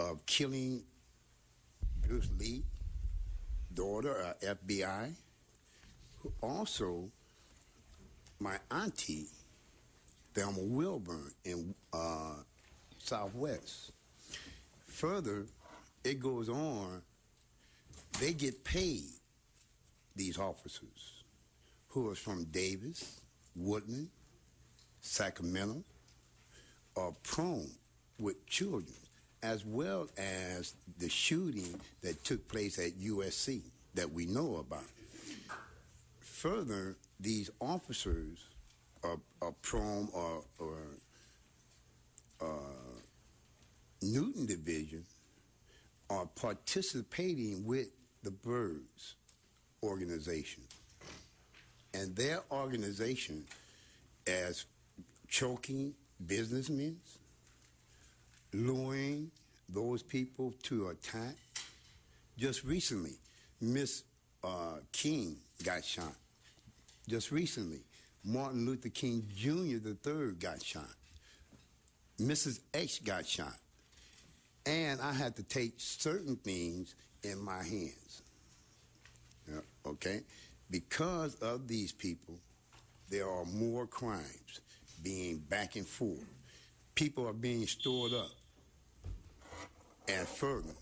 of killing Bruce Lee, daughter of FBI, who also my auntie, Thelma Wilburn in Southwest. Further, it goes on, they get paid, these officers, who are from Davis, Woodland, Sacramento, are prone with children, as well as the shooting that took place at USC that we know about. Further, these officers are prone or Newton Division are participating with the Birds organization. And their organization as choking businessmen, luring those people to attack. Just recently, Miss King got shot. Just recently, Martin Luther King Jr. III got shot. Mrs. X got shot. And I had to take certain things in my hands. Yeah, okay? Because of these people, there are more crimes being back and forth. People are being stored up. And further,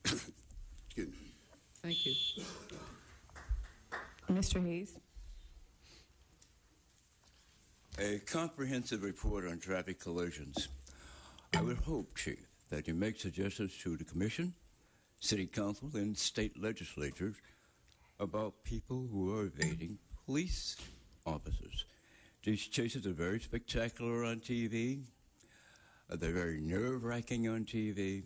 excuse me. Thank you. Mr. Hayes. A comprehensive report on traffic collisions. I would hope, Chief, that you make suggestions to the Commission, City Council, and state legislatures about people who are evading police officers. These chases are very spectacular on TV. They're very nerve-wracking on TV.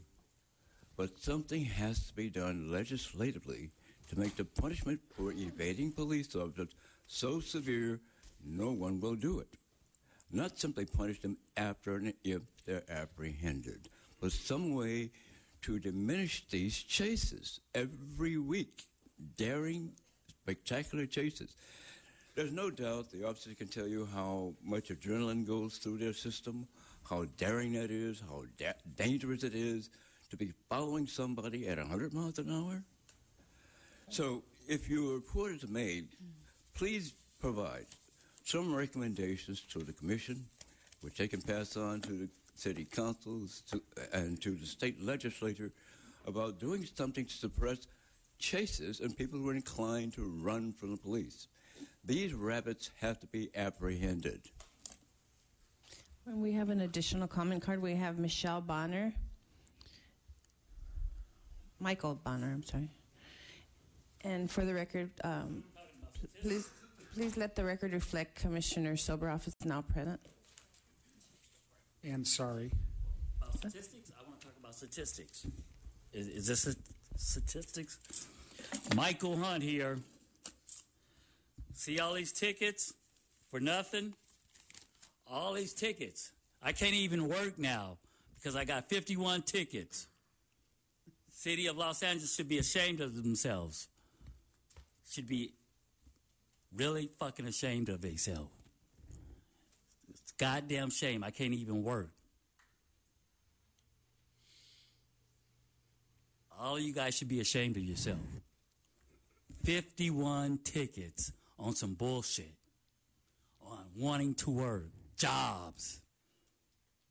But something has to be done legislatively to make the punishment for evading police officers so severe no one will do it. Not simply punish them after and if they're apprehended, but some way to diminish these chases every week, daring, spectacular chases. There's no doubt the officers can tell you how much adrenaline goes through their system, how daring that is, how dangerous it is to be following somebody at 100 miles an hour. So if your report is made, please provide some recommendations to the Commission, which they can pass on to the City Councils and to the state legislature about doing something to suppress chases and people who are inclined to run from the police. These rabbits have to be apprehended. And we have an additional comment card. We have Michelle Bonner. Michael Bonner, I'm sorry. And for the record, please let the record reflect Commissioner Soboroff is now present. And sorry. About statistics? I want to talk about statistics. Is this statistics? Michael Hunt here. See all these tickets for nothing? All these tickets. I can't even work now because I got 51 tickets. City of Los Angeles should be ashamed of themselves. Should be really fucking ashamed of themselves. It's a goddamn shame. I can't even work. All you guys should be ashamed of yourself. 51 tickets on some bullshit. On wanting to work. Jobs.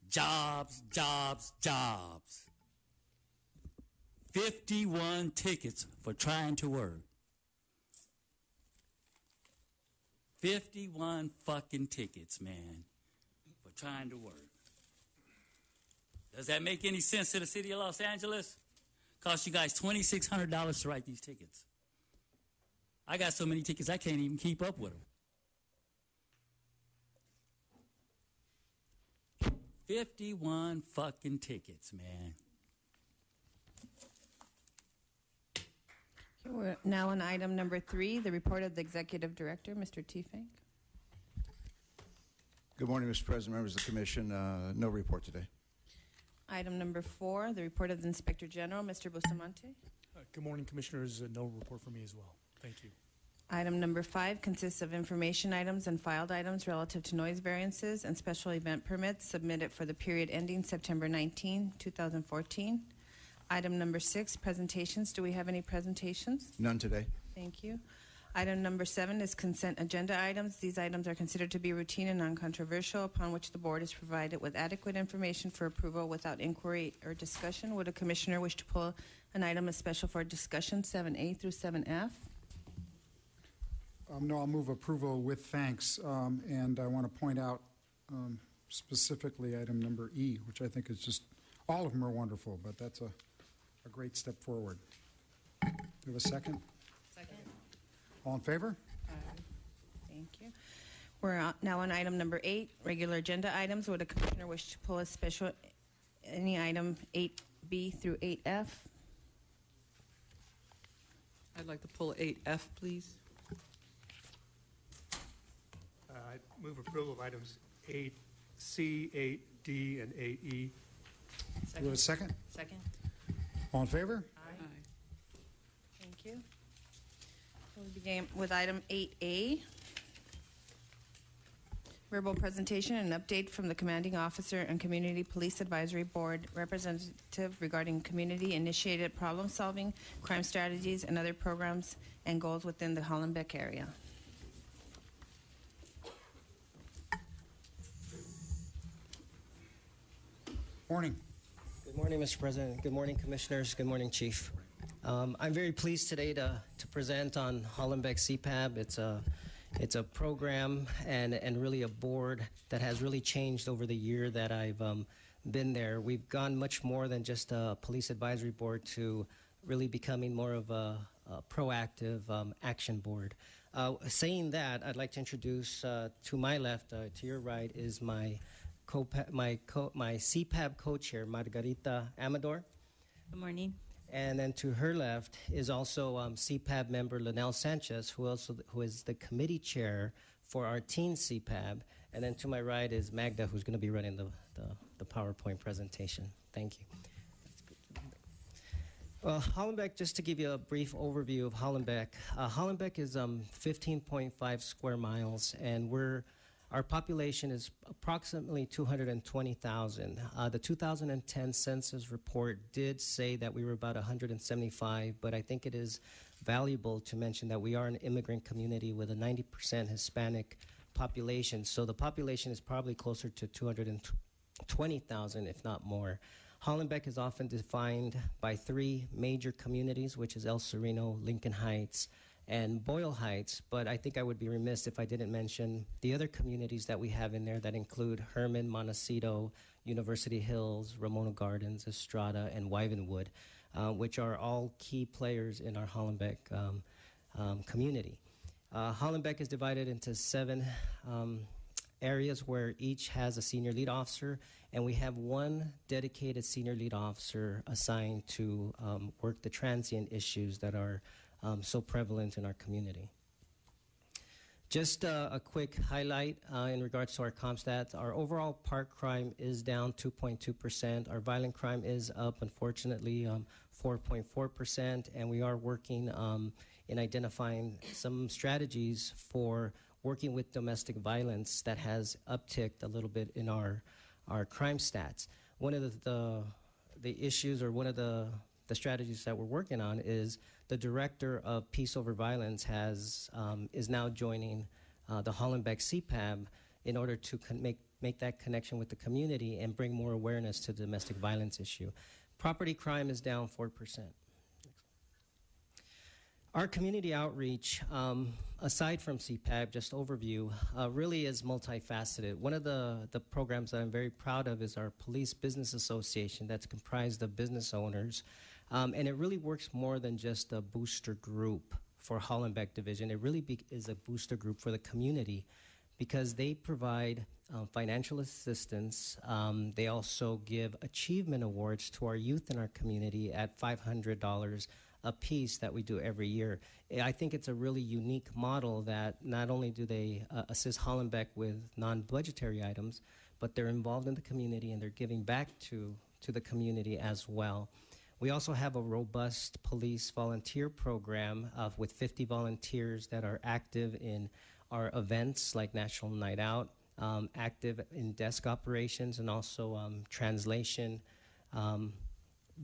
Jobs, jobs, jobs. 51 tickets for trying to work. 51 fucking tickets, man, for trying to work. Does that make any sense to the city of Los Angeles? Cost you guys $2,600 to write these tickets. I got so many tickets I can't even keep up with them. 51 fucking tickets, man. Okay, we're now on item number 3, the report of the Executive Director, Mr. Tiefenk. Good morning, Mr. President, members of the Commission. No report today. Item number 4, the report of the Inspector General, Mr. Bustamante. Good morning, Commissioners. No report for me as well. Thank you. Item number 5 consists of information items and filed items relative to noise variances and special event permits submitted for the period ending September 19, 2014. Item number 6, presentations. Do we have any presentations? None today. Thank you. Item number 7 is consent agenda items. These items are considered to be routine and non-controversial, upon which the board is provided with adequate information for approval without inquiry or discussion. Would a commissioner wish to pull an item as special for discussion, 7A through 7F? No, I'll move approval with thanks. And I want to point out specifically item number E, which I think is just, all of them are wonderful, but that's a great step forward. Do we have a second? Second. All in favor? Thank you. We're now on item number 8, regular agenda items. Would a commissioner wish to pull a special, any item 8B through 8F? I'd like to pull 8F, please. I move approval of items 8C, 8D, and 8E. Do we have a second? Second. All in favor? Aye. Thank you. We'll begin with item 8A. Verbal presentation and update from the Commanding Officer and Community Police Advisory Board representative regarding community-initiated problem-solving, crime strategies, and other programs and goals within the Hollenbeck area. Morning. Good morning, Mr. President. Good morning, Commissioners. Good morning, Chief. I'm very pleased today to present on Hollenbeck CPAB. It's a program and really a board that has really changed over the year that I've been there. We've gone much more than just a police advisory board to really becoming more of a proactive action board. Saying that, I'd like to introduce to my left, to your right, is my CPAB co-chair, Margarita Amador. Good morning. And then to her left is also CPAB member Linnell Sanchez, who is the committee chair for our teen CPAB. And then to my right is Magda, who's going to be running the PowerPoint presentation. Thank you. Well, Hollenbeck, just to give you a brief overview of Hollenbeck. Hollenbeck is 15.5 square miles, and our population is approximately 220,000. The 2010 census report did say that we were about 175, but I think it is valuable to mention that we are an immigrant community with a 90% Hispanic population. So the population is probably closer to 220,000, if not more. Hollenbeck is often defined by 3 major communities, which is El Sereno, Lincoln Heights, and Boyle Heights, but I think I would be remiss if I didn't mention the other communities that we have in there that include Herman, Montecito, University Hills, Ramona Gardens, Estrada, and Wyvenwood, which are all key players in our Hollenbeck community. Hollenbeck is divided into 7 areas where each has a senior lead officer, and we have 1 dedicated senior lead officer assigned to work the transient issues that are so prevalent in our community. Just a quick highlight in regards to our comp stats. Our overall park crime is down 2.2%. Our violent crime is up, unfortunately, 4.4%, and we are working in identifying some strategies for working with domestic violence that has upticked a little bit in our crime stats. One of the issues, or one of the strategies that we're working on, is the director of Peace Over Violence is now joining the Hollenbeck CPAB in order to make that connection with the community and bring more awareness to the domestic violence issue. Property crime is down 4%. Our community outreach, aside from CPAB, just overview, really is multifaceted. One of the programs that I'm very proud of is our Police Business Association that's comprised of business owners. And it really works more than just a booster group for Hollenbeck Division. It really is a booster group for the community because they provide financial assistance. They also give achievement awards to our youth in our community at $500 a piece that we do every year. I think it's a really unique model that not only do they assist Hollenbeck with non-budgetary items, but they're involved in the community and they're giving back to the community as well. We also have a robust police volunteer program with 50 volunteers that are active in our events like National Night Out, active in desk operations, and also translation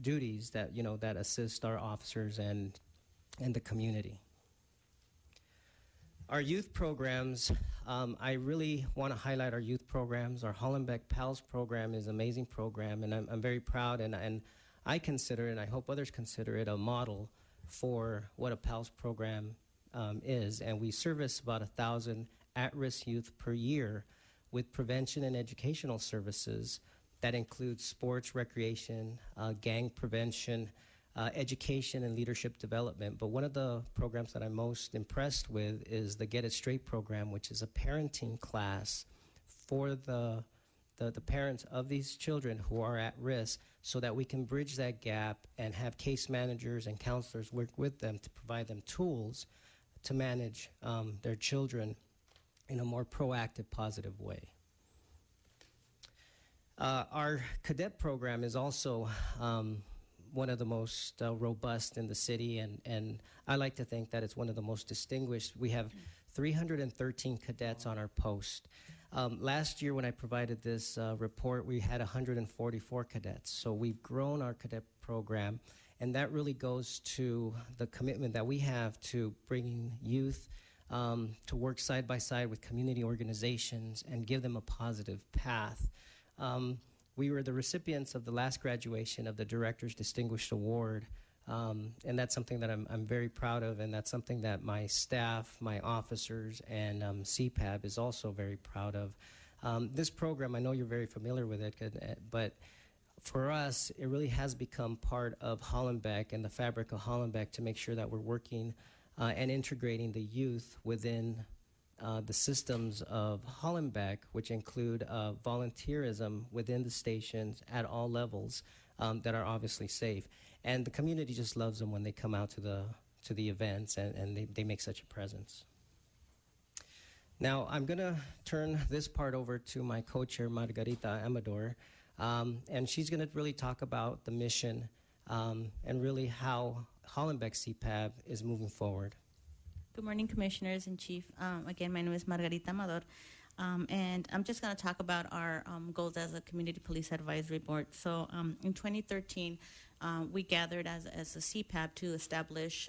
duties that that assist our officers and the community. Our youth programs, I really want to highlight our youth programs. Our Hollenbeck PALS program is an amazing program, and I'm very proud, and I consider it, and I hope others consider it, a model for what a PALS program is. And we service about 1,000 at-risk youth per year with prevention and educational services that include sports, recreation, gang prevention, education, and leadership development. But one of the programs that I'm most impressed with is the Get It Straight program, which is a parenting class for the parents of these children who are at risk, so that we can bridge that gap and have case managers and counselors work with them to provide them tools to manage their children in a more proactive, positive way. Our cadet program is also one of the most robust in the city, and I like to think that it's one of the most distinguished. We have 313 cadets on our post. Last year when I provided this report, we had 144 cadets. So we've grown our cadet program, and that really goes to the commitment that we have to bringing youth to work side by side with community organizations and give them a positive path. We were the recipients of the last graduation of the Director's Distinguished Award, and that's something that I'm very proud of, and that's something that my staff, my officers, and CPAB is also very proud of. This program, I know you're very familiar with it, but for us, it really has become part of Hollenbeck and the fabric of Hollenbeck to make sure that we're working and integrating the youth within the systems of Hollenbeck, which include volunteerism within the stations at all levels that are obviously safe. And the community just loves them when they come out to the events, and they make such a presence. Now, I'm going to turn this part over to my co-chair, Margarita Amador, and she's going to really talk about the mission and really how Hollenbeck CPAB is moving forward. Good morning, Commissioners and Chief. Again, my name is Margarita Amador, and I'm just going to talk about our goals as a Community Police Advisory Board. So in 2013, we gathered as a CPAB to establish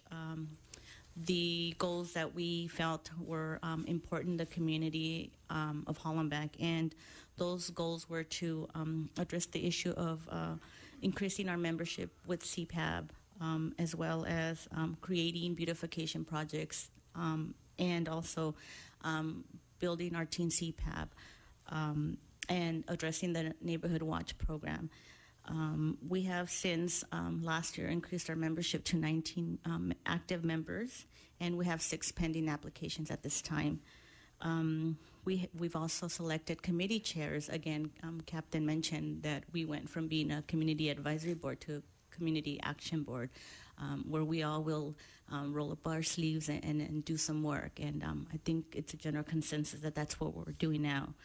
the goals that we felt were important in the community of Hollenbeck, and those goals were to address the issue of increasing our membership with CPAB, as well as creating beautification projects, and also building our Teen CPAB, and addressing the Neighborhood Watch program. We have since last year increased our membership to 19 active members, and we have 6 pending applications at this time. We've also selected committee chairs. Again, Captain mentioned that we went from being a community advisory board to a community action board, where we all will roll up our sleeves and do some work. And I think it's a general consensus that that's what we're doing now.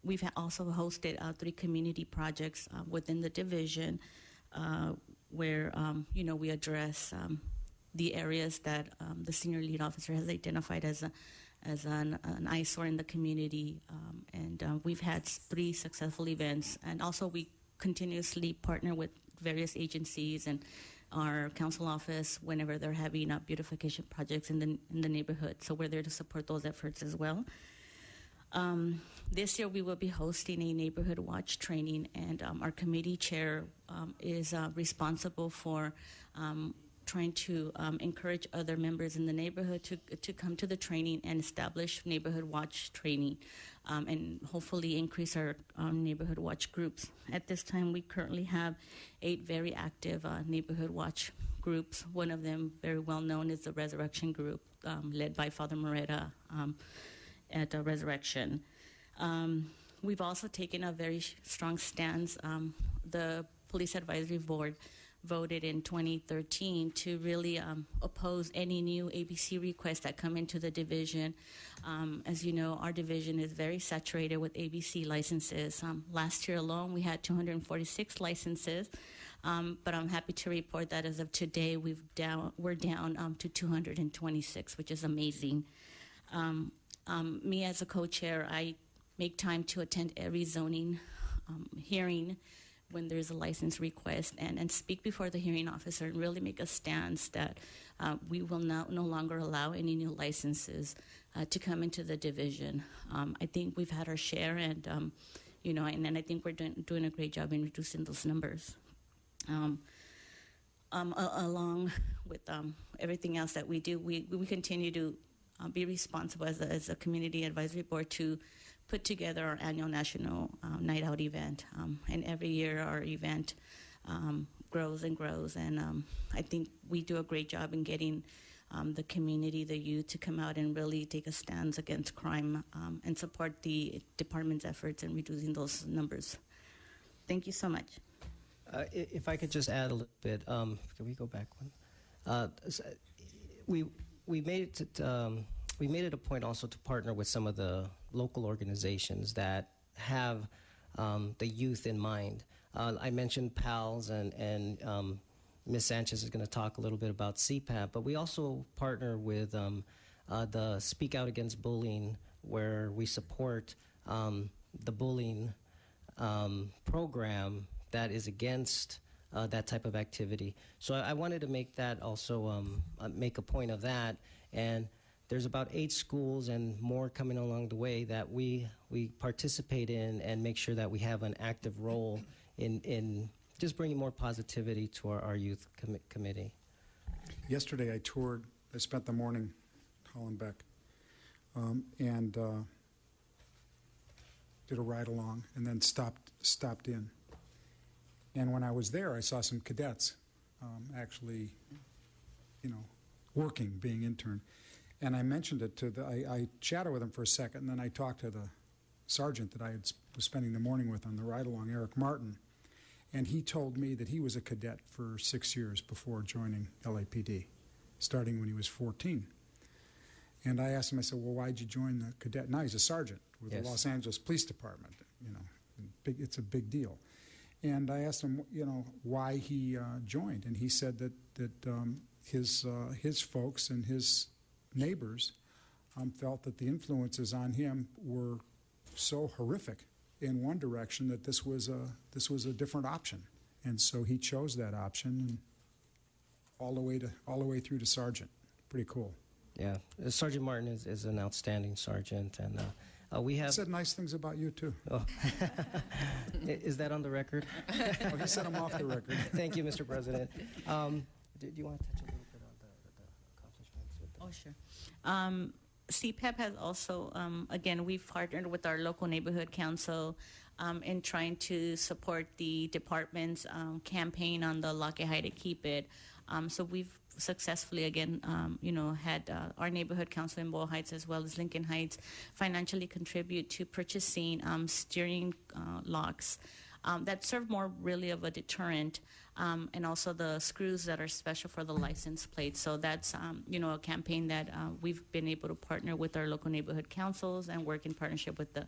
We've also hosted 3 community projects within the division, where we address the areas that the senior lead officer has identified as an eyesore in the community, and we've had 3 successful events. And also we continuously partner with various agencies and our council office whenever they're having beautification projects in the neighborhood. So we're there to support those efforts as well. This year we will be hosting a Neighborhood Watch training, and our committee chair is responsible for trying to encourage other members in the neighborhood to come to the training and establish Neighborhood Watch training, and hopefully increase our Neighborhood Watch groups. At this time, we currently have 8 very active Neighborhood Watch groups. One of them, very well known, is the Resurrection Group, led by Father Moreta at Resurrection. We've also taken a very strong stance. The Police Advisory Board voted in 2013 to really oppose any new ABC requests that come into the division. As you know, our division is very saturated with ABC licenses. Last year alone, we had 246 licenses, but I'm happy to report that as of today, we're down to 226, which is amazing. Me as a co-chair, I make time to attend every zoning hearing when there's a license request and speak before the hearing officer and really make a stance that we will no longer allow any new licenses to come into the division. I think we've had our share, and and I think we're doing a great job in reducing those numbers. Along with everything else that we do, we continue to be responsible as a community advisory board to put together our annual national night out event. And every year our event grows and grows. And I think we do a great job in getting the community, the youth, to come out and really take a stance against crime and support the department's efforts in reducing those numbers. Thank you so much. If I could just add a little bit, can we go back one? We made it a point also to partner with some of the local organizations that have the youth in mind. I mentioned PALS, and Ms. Sanchez is going to talk a little bit about CPAP, but we also partner with the Speak Out Against Bullying, where we support the bullying program that is against that type of activity. So I wanted to make that also, make a point of that. And there's about 8 schools and more coming along the way that we participate in and make sure that we have an active role in just bringing more positivity to our youth committee. Yesterday I spent the morning in Hollenbeck and did a ride along and then stopped in. And when I was there, I saw some cadets actually, working, being interned. And I mentioned it to I chatted with him for a second, and then I talked to the sergeant that I was spending the morning with on the ride-along, Eric Martin, and he told me that he was a cadet for 6 years before joining LAPD, starting when he was 14. And I asked him, I said, well, why'd you join the cadet? Now he's a sergeant with the Los Angeles Police Department. It's a big deal. And I asked him, why he joined, and he said that his folks and his neighbors felt that the influences on him were so horrific in one direction that this was a different option, and so he chose that option, and all the way through to sergeant. Pretty cool. Yeah, Sergeant Martin is an outstanding sergeant, and we have. He said nice things about you too. Oh. Is that on the record? Oh, he said I'm off the record. Thank you, Mr. President. Do you want to touch a little bit on the accomplishments? Oh, sure. CPAP has also, again, we've partnered with our local neighborhood council in trying to support the department's campaign on the Lock It, Hide It, Keep It. So we've successfully, again, had our neighborhood council in Boyle Heights as well as Lincoln Heights financially contribute to purchasing steering locks that serve more really of a deterrent, and also the screws that are special for the license plate. So that's, a campaign that we've been able to partner with our local neighborhood councils and work in partnership with the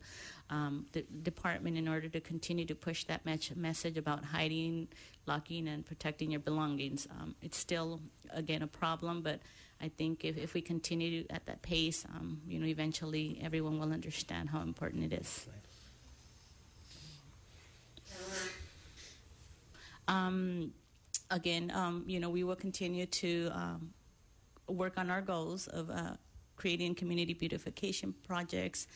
department in order to continue to push that message about hiding, locking, and protecting your belongings. It's still, again, a problem, but I think if we continue at that pace, eventually everyone will understand how important it is. We will continue to work on our goals of creating community beautification projects,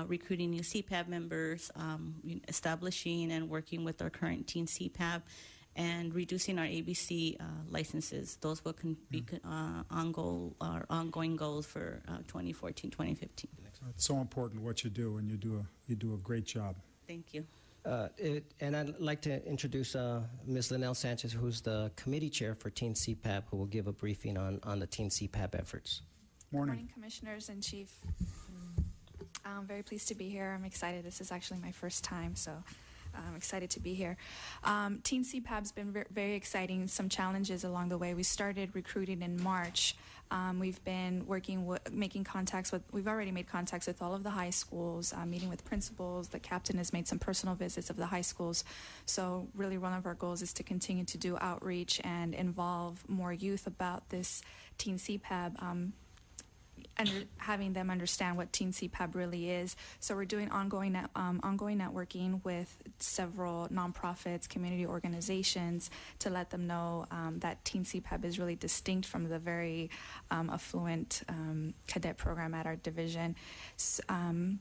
recruiting new CPAP members, establishing and working with our current teen CPAP, and reducing our ABC licenses. Those will be ongoing goals for 2014, 2015. It's so important what you do, and you do a great job. Thank you. And I'd like to introduce Ms. Lynelle Sanchez, who's the committee chair for Teen CPAP, who will give a briefing on the Teen CPAP efforts. Morning, Commissioners and Chief. I'm very pleased to be here. I'm excited. This is actually my first time, so I'm excited to be here. Teen CPAB's been very exciting. Some challenges along the way. We started recruiting in March. We've been working, we've already made contacts with all of the high schools, meeting with principals. The captain has made some personal visits of the high schools. So really one of our goals is to continue to do outreach and involve more youth about this Teen CPAB, and having them understand what Teen CPAB really is. So we're doing ongoing networking with several nonprofits, community organizations to let them know that Teen CPAB is really distinct from the very affluent cadet program at our division. And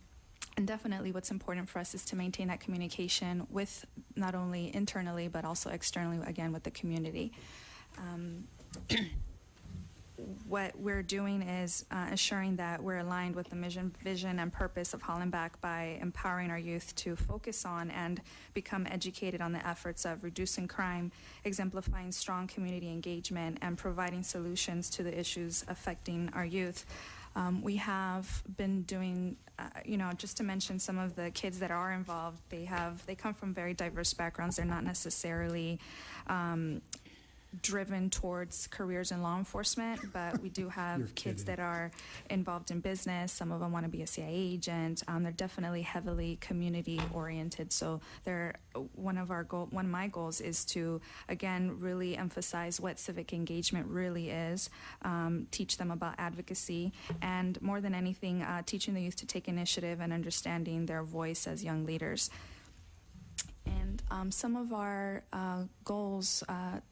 definitely what's important for us is to maintain that communication with not only internally but also externally, again, with the community. What we're doing is assuring that we're aligned with the mission, vision, and purpose of Hollenbach by empowering our youth to focus on and become educated on the efforts of reducing crime, exemplifying strong community engagement, and providing solutions to the issues affecting our youth. We have been doing, just to mention some of the kids that are involved, they come from very diverse backgrounds. They're not necessarily driven towards careers in law enforcement, but we do have kids that are involved in business. Some of them want to be a CIA agent. They're definitely heavily community oriented. So one of my goals is to, again, really emphasize what civic engagement really is, teach them about advocacy, and more than anything, teaching the youth to take initiative and understanding their voice as young leaders. And some of our goals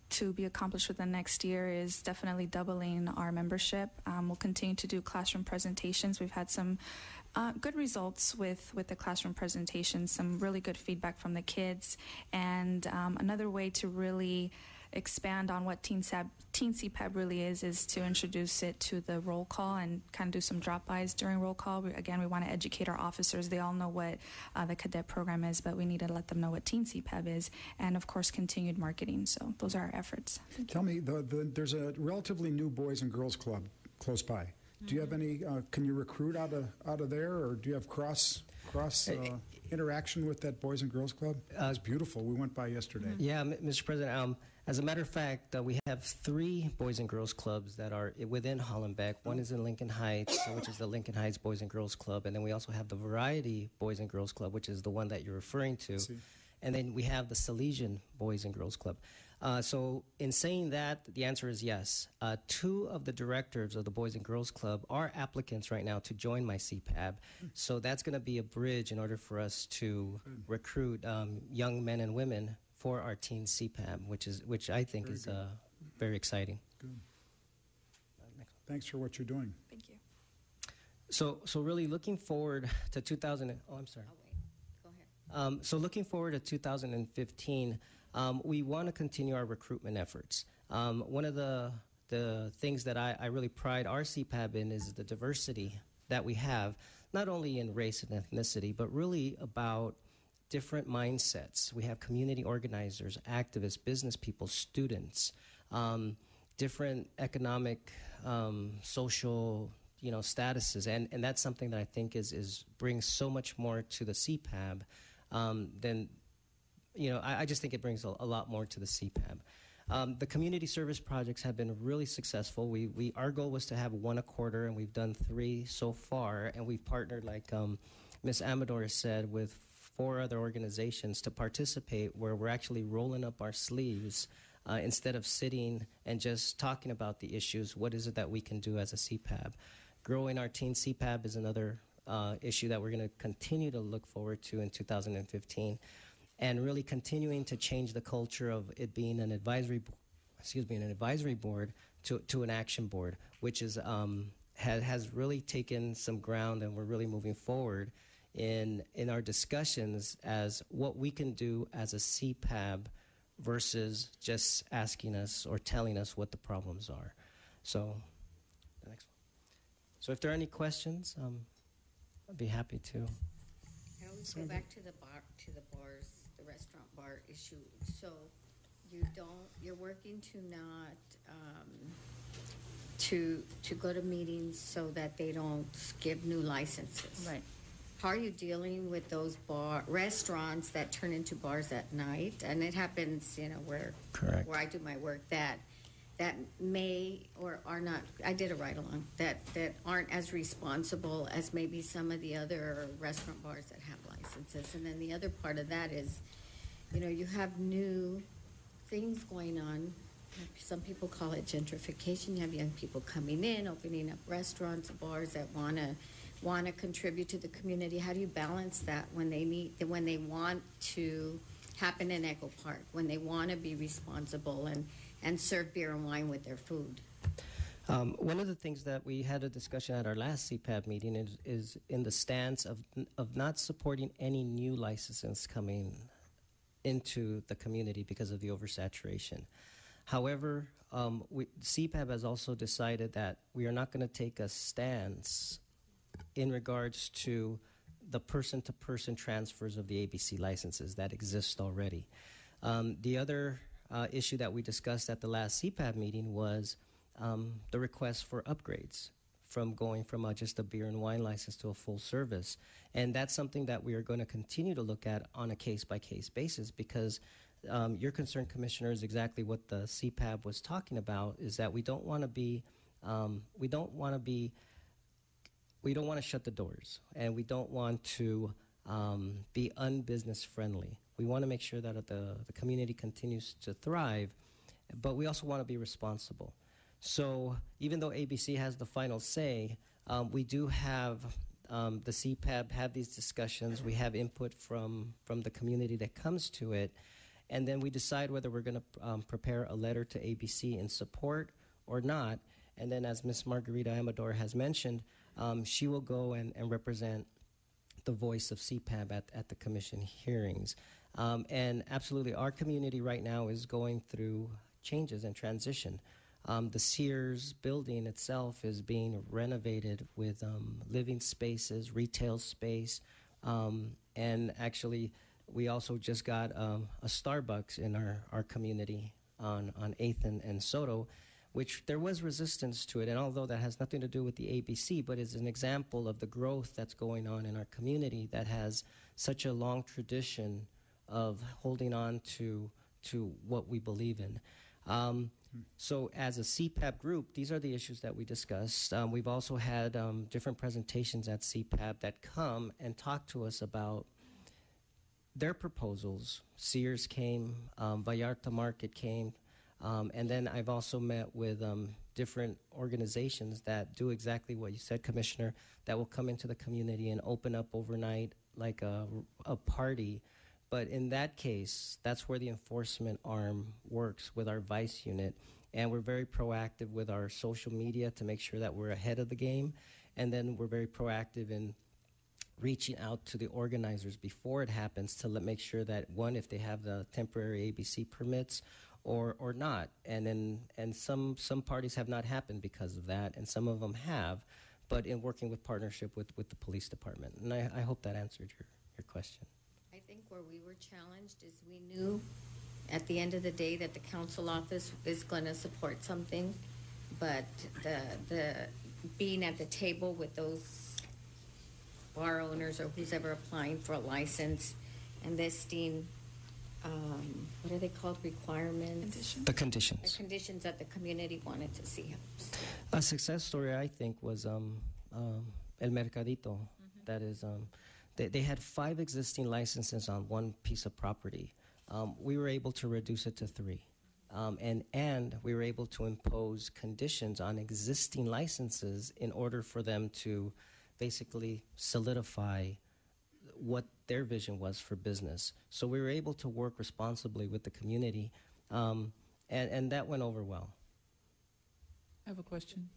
to be accomplished within next year is definitely doubling our membership. We'll continue to do classroom presentations. We've had some good results with the classroom presentations, some really good feedback from the kids. And another way to really expand on what Teen CPAB really is to introduce it to the roll call and kind of do some drop-bys during roll call. We want to educate our officers. They all know what the cadet program is, but we need to let them know what Teen CPAB is, and of course continued marketing. So those are our efforts. Tell me, there's a relatively new Boys and Girls Club close by. Do you have any, can you recruit out of there, or do you have cross interaction with that Boys and Girls Club? It's beautiful. We went by yesterday. Yeah, Mr. President, as a matter of fact, we have 3 Boys and Girls Clubs that are within Hollenbach. One is in Lincoln Heights, which is the Lincoln Heights Boys and Girls Club, and then we also have the Variety Boys and Girls Club, which is the one that you're referring to. And then we have the Salesian Boys and Girls Club. So in saying that, the answer is yes. 2 of the directors of the Boys and Girls Club are applicants right now to join my CPAB. So that's going to be a bridge in order for us to recruit young men and women for our Teen CPAB, which I think is very exciting. Good. Thanks for what you're doing. Thank you. So really looking forward to 2000. Oh, I'm sorry. Oh, wait. Go ahead. So looking forward to 2015, we want to continue our recruitment efforts. One of the things that I really pride our CPAB in is the diversity that we have, not only in race and ethnicity, but really about different mindsets. We have community organizers, activists, business people, students, different economic, social, statuses, and that's something that I think brings so much more to the CPAB than, I just think it brings a lot more to the CPAB. The community service projects have been really successful. Our goal was to have 1 a quarter, and we've done 3 so far, and we've partnered, like Ms. Amador said, with 4 other organizations to participate, where we're actually rolling up our sleeves instead of sitting and just talking about the issues. What is it that we can do as a CPAB? Growing our Teen CPAB is another issue that we're going to continue to look forward to in 2015, and really continuing to change the culture of it being an advisory board to an action board, which has really taken some ground, and we're really moving forward in our discussions as what we can do as a CPAB versus just asking us or telling us what the problems are. So, the next one. So if there are any questions, I'd be happy to. I always go back to the restaurant bar issue. So you're working to not to go to meetings so that they don't give new licenses. Right. how are you dealing with those restaurants that turn into bars at night? And it happens, where I do my work, that may or are not, I did a ride-along, that aren't as responsible as maybe some of the other restaurant bars that have licenses. And then the other part of that is, you have new things going on. Some people call it gentrification. You have young people coming in, opening up restaurants, bars that want to contribute to the community. How do you balance that when they want to happen in Echo Park, when they want to be responsible and serve beer and wine with their food? One of the things that we had a discussion at our last CPAB meeting is in the stance of not supporting any new licenses coming into the community because of the oversaturation. However, CPAB has also decided that we are not going to take a stance in regards to the person-to-person transfers of the ABC licenses that exist already. The other issue that we discussed at the last CPAB meeting was the request for upgrades from going from just a beer and wine license to a full service. And that's something that we are going to continue to look at on a case-by-case basis, because your concern, Commissioner, is exactly what the CPAB was talking about, is that we don't want to shut the doors, and we don't want to be unbusiness friendly. We want to make sure that the community continues to thrive, but we also want to be responsible. So even though ABC has the final say, we do have the CPAB have these discussions. We have input from the community that comes to it, and then we decide whether we're going to prepare a letter to ABC in support or not. And then, as Ms. Margarita Amador has mentioned, she will go and represent the voice of CPAB at the commission hearings. And absolutely, our community right now is going through changes and transition. The Sears building itself is being renovated with living spaces, retail space, and actually we also just got a Starbucks in our community on 8th and Soto, which there was resistance to it. And although that has nothing to do with the ABC, but is an example of the growth that's going on in our community that has such a long tradition of holding on to what we believe in. So as a CPAB group, these are the issues that we discussed. We've also had different presentations at CPAB that come and talk to us about their proposals. Sears came, Vallarta Market came, and then I've also met with different organizations that do exactly what you said, Commissioner, that will come into the community and open up overnight like a party. But in that case, that's where the enforcement arm works with our vice unit. And we're very proactive with our social media to make sure that we're ahead of the game. And then we're very proactive in reaching out to the organizers before it happens to make sure that, one, if they have the temporary ABC permits or not. And some parties have not happened because of that, and some of them have, but in working with partnership with the police department. And I hope that answered your question. I think where we were challenged is we knew at the end of the day that the council office is going to support something, but the being at the table with those bar owners or who's ever applying for a license and listing, what are they called, requirements? The conditions. The conditions that the community wanted to see. A success story, I think, was El Mercadito. That is, they had 5 existing licenses on one piece of property. We were able to reduce it to 3. And we were able to impose conditions on existing licenses in order for them to basically solidify what their vision was for business. So we were able to work responsibly with the community, and that went over well. I have a question.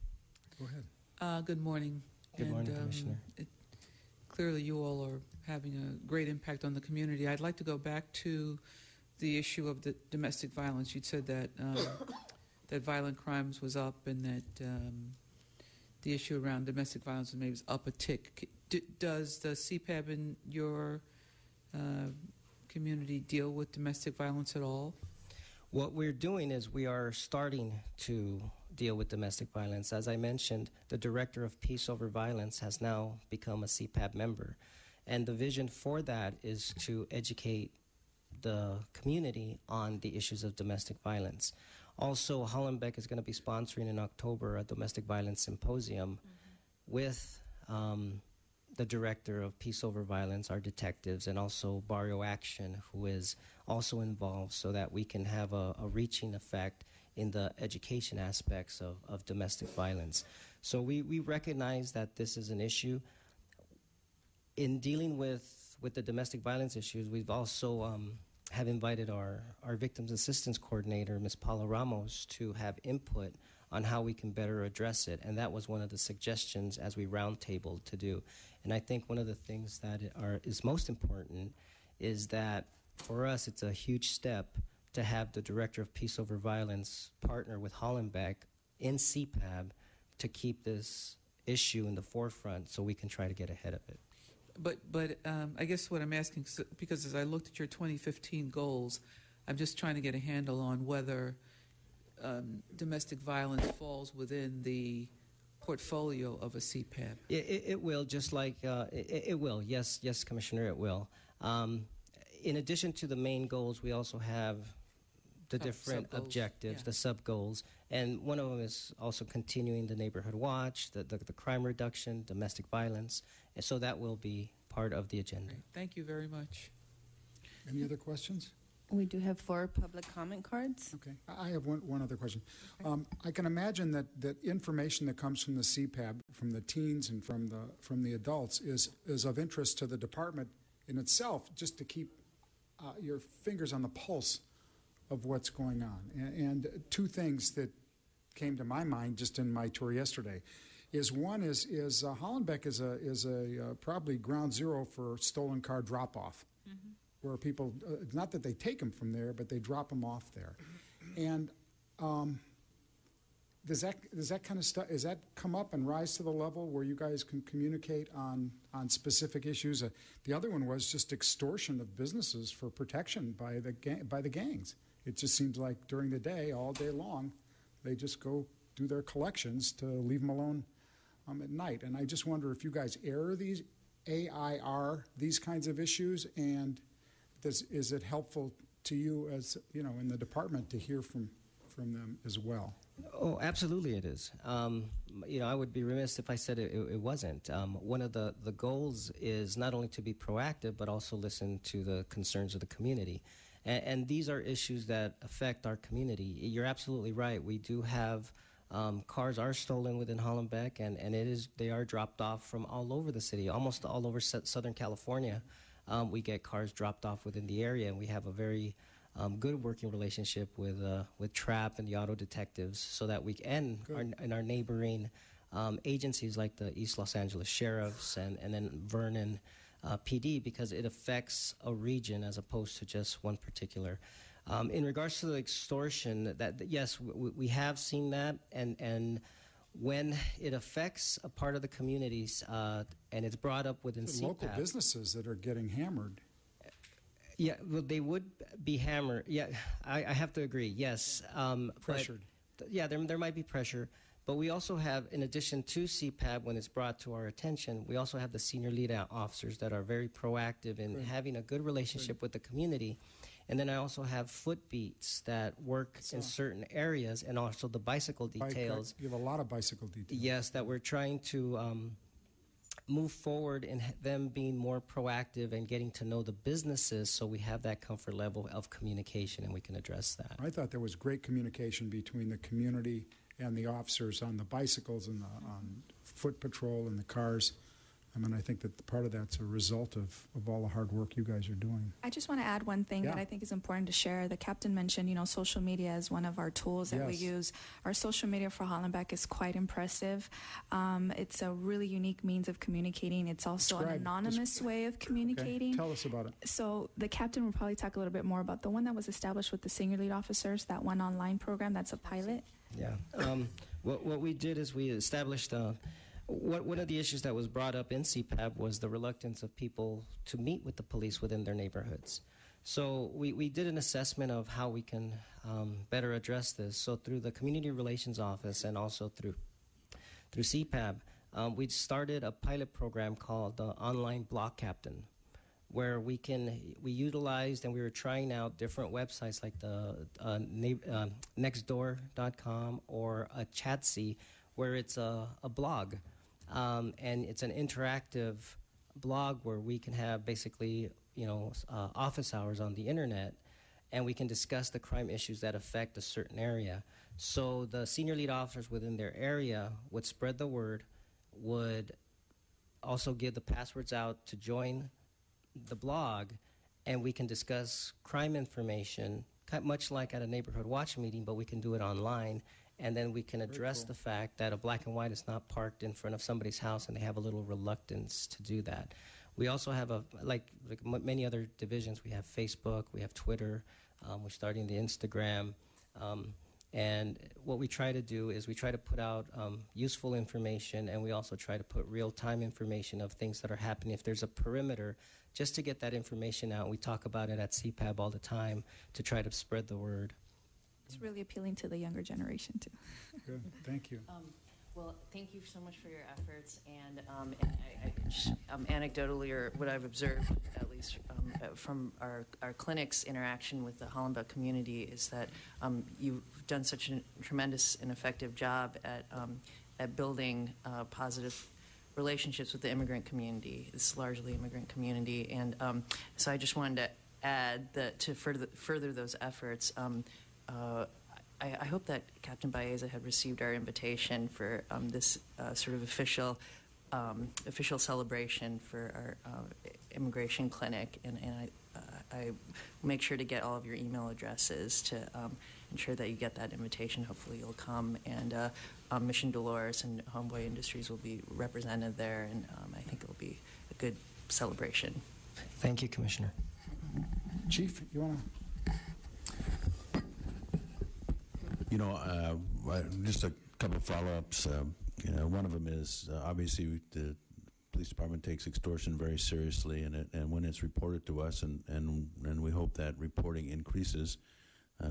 Go ahead. Good morning. Good morning, Commissioner. Clearly, you all are having a great impact on the community. I'd like to go back to the issue of the domestic violence. You'd said that that violent crimes was up, and that the issue around domestic violence maybe was up a tick. Does the CPAB in your community deal with domestic violence at all? What we're doing is we are starting to deal with domestic violence. As I mentioned, the Director of Peace Over Violence has now become a CPAB member. And the vision for that is to educate the community on the issues of domestic violence. Also, Hollenbeck is going to be sponsoring in October a domestic violence symposium with the director of Peace Over Violence, our detectives, and also Barrio Action, who is also involved, so that we can have a reaching effect in the education aspects of domestic violence. So we recognize that this is an issue. In dealing with the domestic violence issues, we've also have invited our Victims Assistance Coordinator, Ms. Paula Ramos, to have input on how we can better address it. And that was one of the suggestions as we roundtabled to do. And I think one of the things that is most important is that for us it's a huge step to have the Director of Peace Over Violence partner with Hollenbeck in CPAB to keep this issue in the forefront so we can try to get ahead of it. But I guess what I'm asking, because as I looked at your 2015 goals, I'm just trying to get a handle on whether domestic violence falls within the portfolio of a CPAB. It will, just like it will. Yes, Commissioner, it will. In addition to the main goals, we also have the different sub-goals, objectives, yeah. the sub-goals, and one of them is also continuing the neighborhood watch, the crime reduction, domestic violence, and so that will be part of the agenda. Great. Thank you very much. Any other questions? We do have 4 public comment cards. Okay. I have one other question. I can imagine that information that comes from the CPAB, from the teens and from the adults, is of interest to the department in itself, just to keep your fingers on the pulse of what's going on. And 2 things that came to my mind just in my tour yesterday is one is Hollenbeck is a probably ground zero for stolen car drop off. Where people, not that they take them from there, but they drop them off there. And does that kind of stuff, does that come up and rise to the level where you guys can communicate on specific issues? The other one was just extortion of businesses for protection by the gangs. It just seems like during the day, all day long, they just go do their collections to leave them alone at night. And I just wonder if you guys air these these kinds of issues, and is it helpful to you as, in the department to hear from them as well? Oh, absolutely it is. I would be remiss if I said it wasn't. One of the goals is not only to be proactive, but also listen to the concerns of the community. And these are issues that affect our community. You're absolutely right. We do have cars are stolen within Hollenbeck, and they are dropped off from all over the city, almost all over Southern California. We get cars dropped off within the area, and we have a very good working relationship with TRAP and the auto detectives, so that we can, and our neighboring agencies like the East Los Angeles Sheriffs and then Vernon PD, because it affects a region as opposed to just one particular. In regards to the extortion, yes, we have seen that, and when it affects a part of the communities and it's brought up within CPAB. Local businesses that are getting hammered. Yeah, well, they would be hammered. Yeah, I have to agree, yes. Pressured. There might be pressure. But we also have, in addition to CPAB, when it's brought to our attention, we also have the senior lead officers that are very proactive in having a good relationship with the community. And then I also have footbeats that work in certain areas, and also the bicycle details. You have a lot of bicycle details. Yes, that we're trying to move forward in them being more proactive and getting to know the businesses, so we have that comfort level of communication and we can address that. I thought there was great communication between the community and the officers on the bicycles and on foot patrol and the cars. I mean, I think that part of that's a result of all the hard work you guys are doing. I just want to add one thing that I think is important to share. The captain mentioned, social media is one of our tools that we use. Our social media for Hollenbeck is quite impressive. It's a really unique means of communicating. It's also an anonymous way of communicating. Okay. Tell us about it. So the captain will probably talk a little bit more about the one that was established with the senior lead officers, that one online program that's a pilot. Yeah. What we did is we established one of the issues that was brought up in CPAB was the reluctance of people to meet with the police within their neighborhoods. So we did an assessment of how we can better address this. So through the Community Relations Office and also through CPAB, we started a pilot program called the Online Block Captain, where we utilized and we were trying out different websites like the Nextdoor.com or a Chatsy, where it's a blog, and it's an interactive blog where we can have basically office hours on the internet, and we can discuss the crime issues that affect a certain area. So the senior lead officers within their area would spread the word, would also give the passwords out to join the blog, and we can discuss crime information, much like at a neighborhood watch meeting, but we can do it online, and then we can address the fact that a black and white is not parked in front of somebody's house and they have a little reluctance to do that. We also have like many other divisions, we have Facebook, we have Twitter, we're starting the Instagram, and what we try to do is we try to put out useful information, and we also try to put real-time information of things that are happening. If there's a perimeter, just to get that information out. We talk about it at CPAB all the time to try to spread the word. It's really appealing to the younger generation, too. Good. Thank you. Well, thank you so much for your efforts, and anecdotally, or what I've observed, at least from our clinic's interaction with the Hollenbeck community, is that you've done such a tremendous and effective job at building positive relationships with the immigrant community. It's largely immigrant community, and so I just wanted to add that to further those efforts. I hope that Captain Baeza had received our invitation for this sort of official celebration for our immigration clinic, and I make sure to get all of your email addresses to ensure that you get that invitation. Hopefully you'll come, and Mission Dolores and Homeboy Industries will be represented there, and I think it'll be a good celebration. Thank you, Commissioner. Chief, you want to? Just a couple of follow-ups. One of them is obviously the police department takes extortion very seriously, and when it's reported to us, and we hope that reporting increases,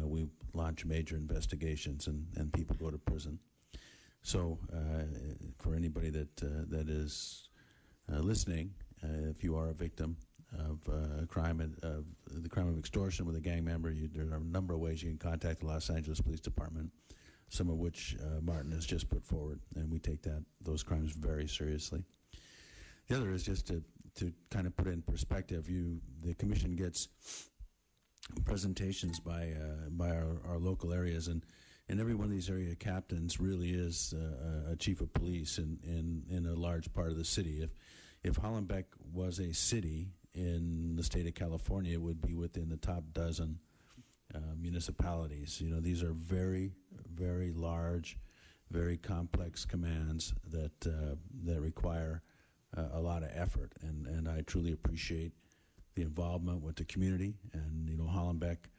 we launch major investigations and people go to prison. So for anybody that is listening, if you are a victim of the crime of extortion with a gang member, there are a number of ways you can contact the Los Angeles Police Department, some of which Martin has just put forward, and we take those crimes very seriously. The other is just to kind of put it in perspective. The commission gets presentations by our local areas, and every one of these area captains really is a chief of police in a large part of the city. If Hollenbeck was a city in the state of California, it would be within the top dozen municipalities. These are very, very large, very complex commands that require a lot of effort, and I truly appreciate the involvement with the community. And Hollenbeck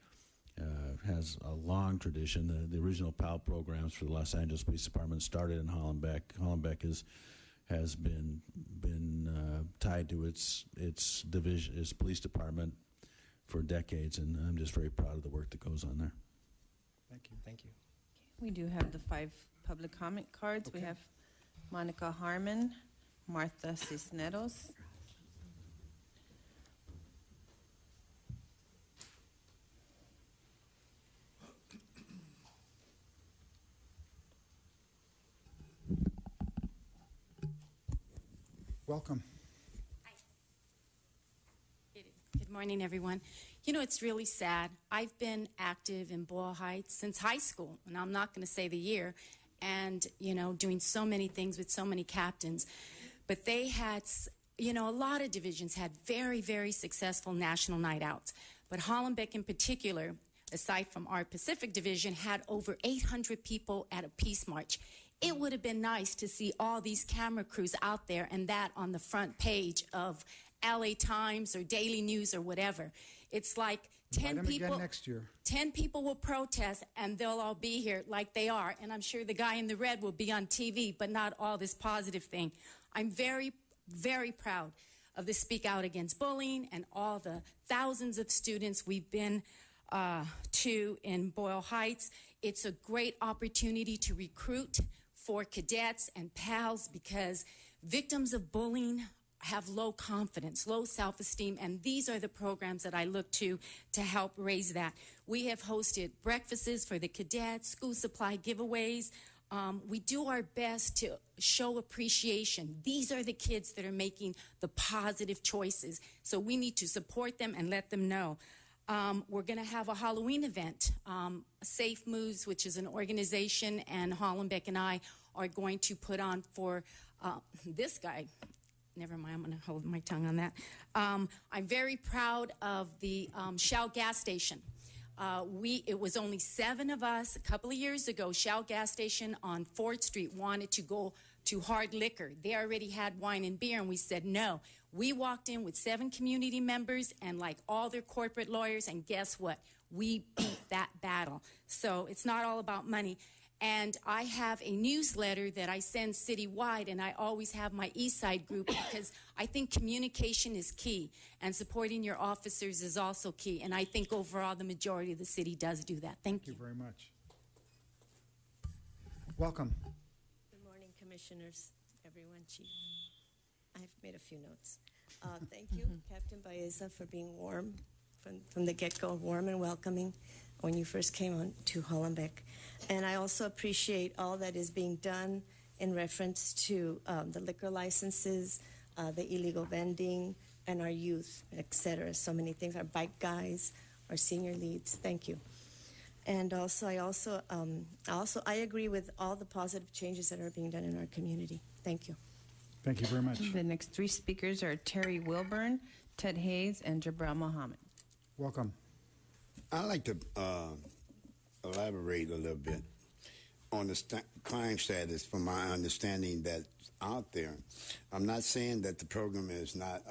has a long tradition. The original PAL programs for the Los Angeles Police Department started in Hollenbeck. Hollenbeck has been tied to its division, its police department, for decades, and I'm just very proud of the work that goes on there. Thank you. Thank you. We do have the 5 public comment cards. Okay. We have Monica Harmon, Martha Cisneros, welcome. Good morning, everyone. It's really sad. I've been active in Boyle Heights since high school, and I'm not going to say the year, and, doing so many things with so many captains. But they had, a lot of divisions had very, very successful national night outs. But Hollenbeck in particular, aside from our Pacific division, had over 800 people at a peace march. It would have been nice to see all these camera crews out there and that on the front page of LA Times or Daily News or whatever. It's like 10 people. Again next year. 10 people will protest and they'll all be here like they are. And I'm sure the guy in the red will be on TV, but not all this positive thing. I'm very, very proud of the Speak Out Against Bullying and all the thousands of students we've been to in Boyle Heights. It's a great opportunity to recruit for cadets and pals, because victims of bullying have low confidence, low self-esteem, and these are the programs that I look to help raise that. We have hosted breakfasts for the cadets, school supply giveaways. We do our best to show appreciation. These are the kids that are making the positive choices, so we need to support them and let them know. We're going to have a Halloween event. Safe Moves, which is an organization, and Hollenbeck and I are going to put on for this guy. Never mind, I'm going to hold my tongue on that. I'm very proud of the Shell gas station. It was only 7 of us a couple of years ago. Shell gas station on 4th Street wanted to go to hard liquor. They already had wine and beer, and we said no. We walked in with 7 community members and like all their corporate lawyers, and guess what? We beat that battle. So it's not all about money. And I have a newsletter that I send citywide, and I always have my East Side group because I think communication is key, and supporting your officers is also key. And I think overall the majority of the city does do that. Thank you. Thank you very much. Welcome. Good morning, Commissioners, everyone, Chief. I've made a few notes. Thank you, Captain Baeza, for being warm, from the get-go, warm and welcoming when you first came on to Hollenbeck. And I also appreciate all that is being done in reference to the liquor licenses, the illegal vending, and our youth, etc. So many things, our bike guys, our senior leads. Thank you. And also, I agree with all the positive changes that are being done in our community. Thank you. Thank you very much. The next 3 speakers are Terry Wilburn, Ted Hayes, and Jabril Mohammed. Welcome. I'd like to elaborate a little bit on the crime status from my understanding that's out there. I'm not saying that the program is not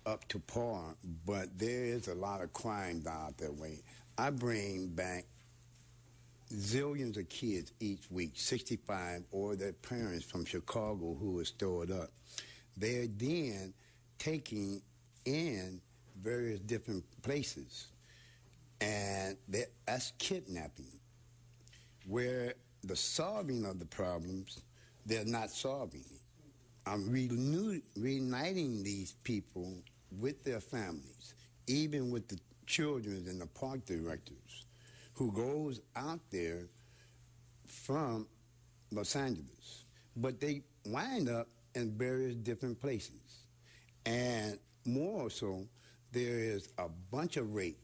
up to par, but there is a lot of crime out that way. I bring back zillions of kids each week, 65, or their parents from Chicago who are stored up. They're then taking in various different places, and that's kidnapping, where the solving of the problems, they're not solving it. I'm reuniting these people with their families, even with the children and the park directors, who goes out there from Los Angeles, but they wind up in various different places. And more so, there is a bunch of rape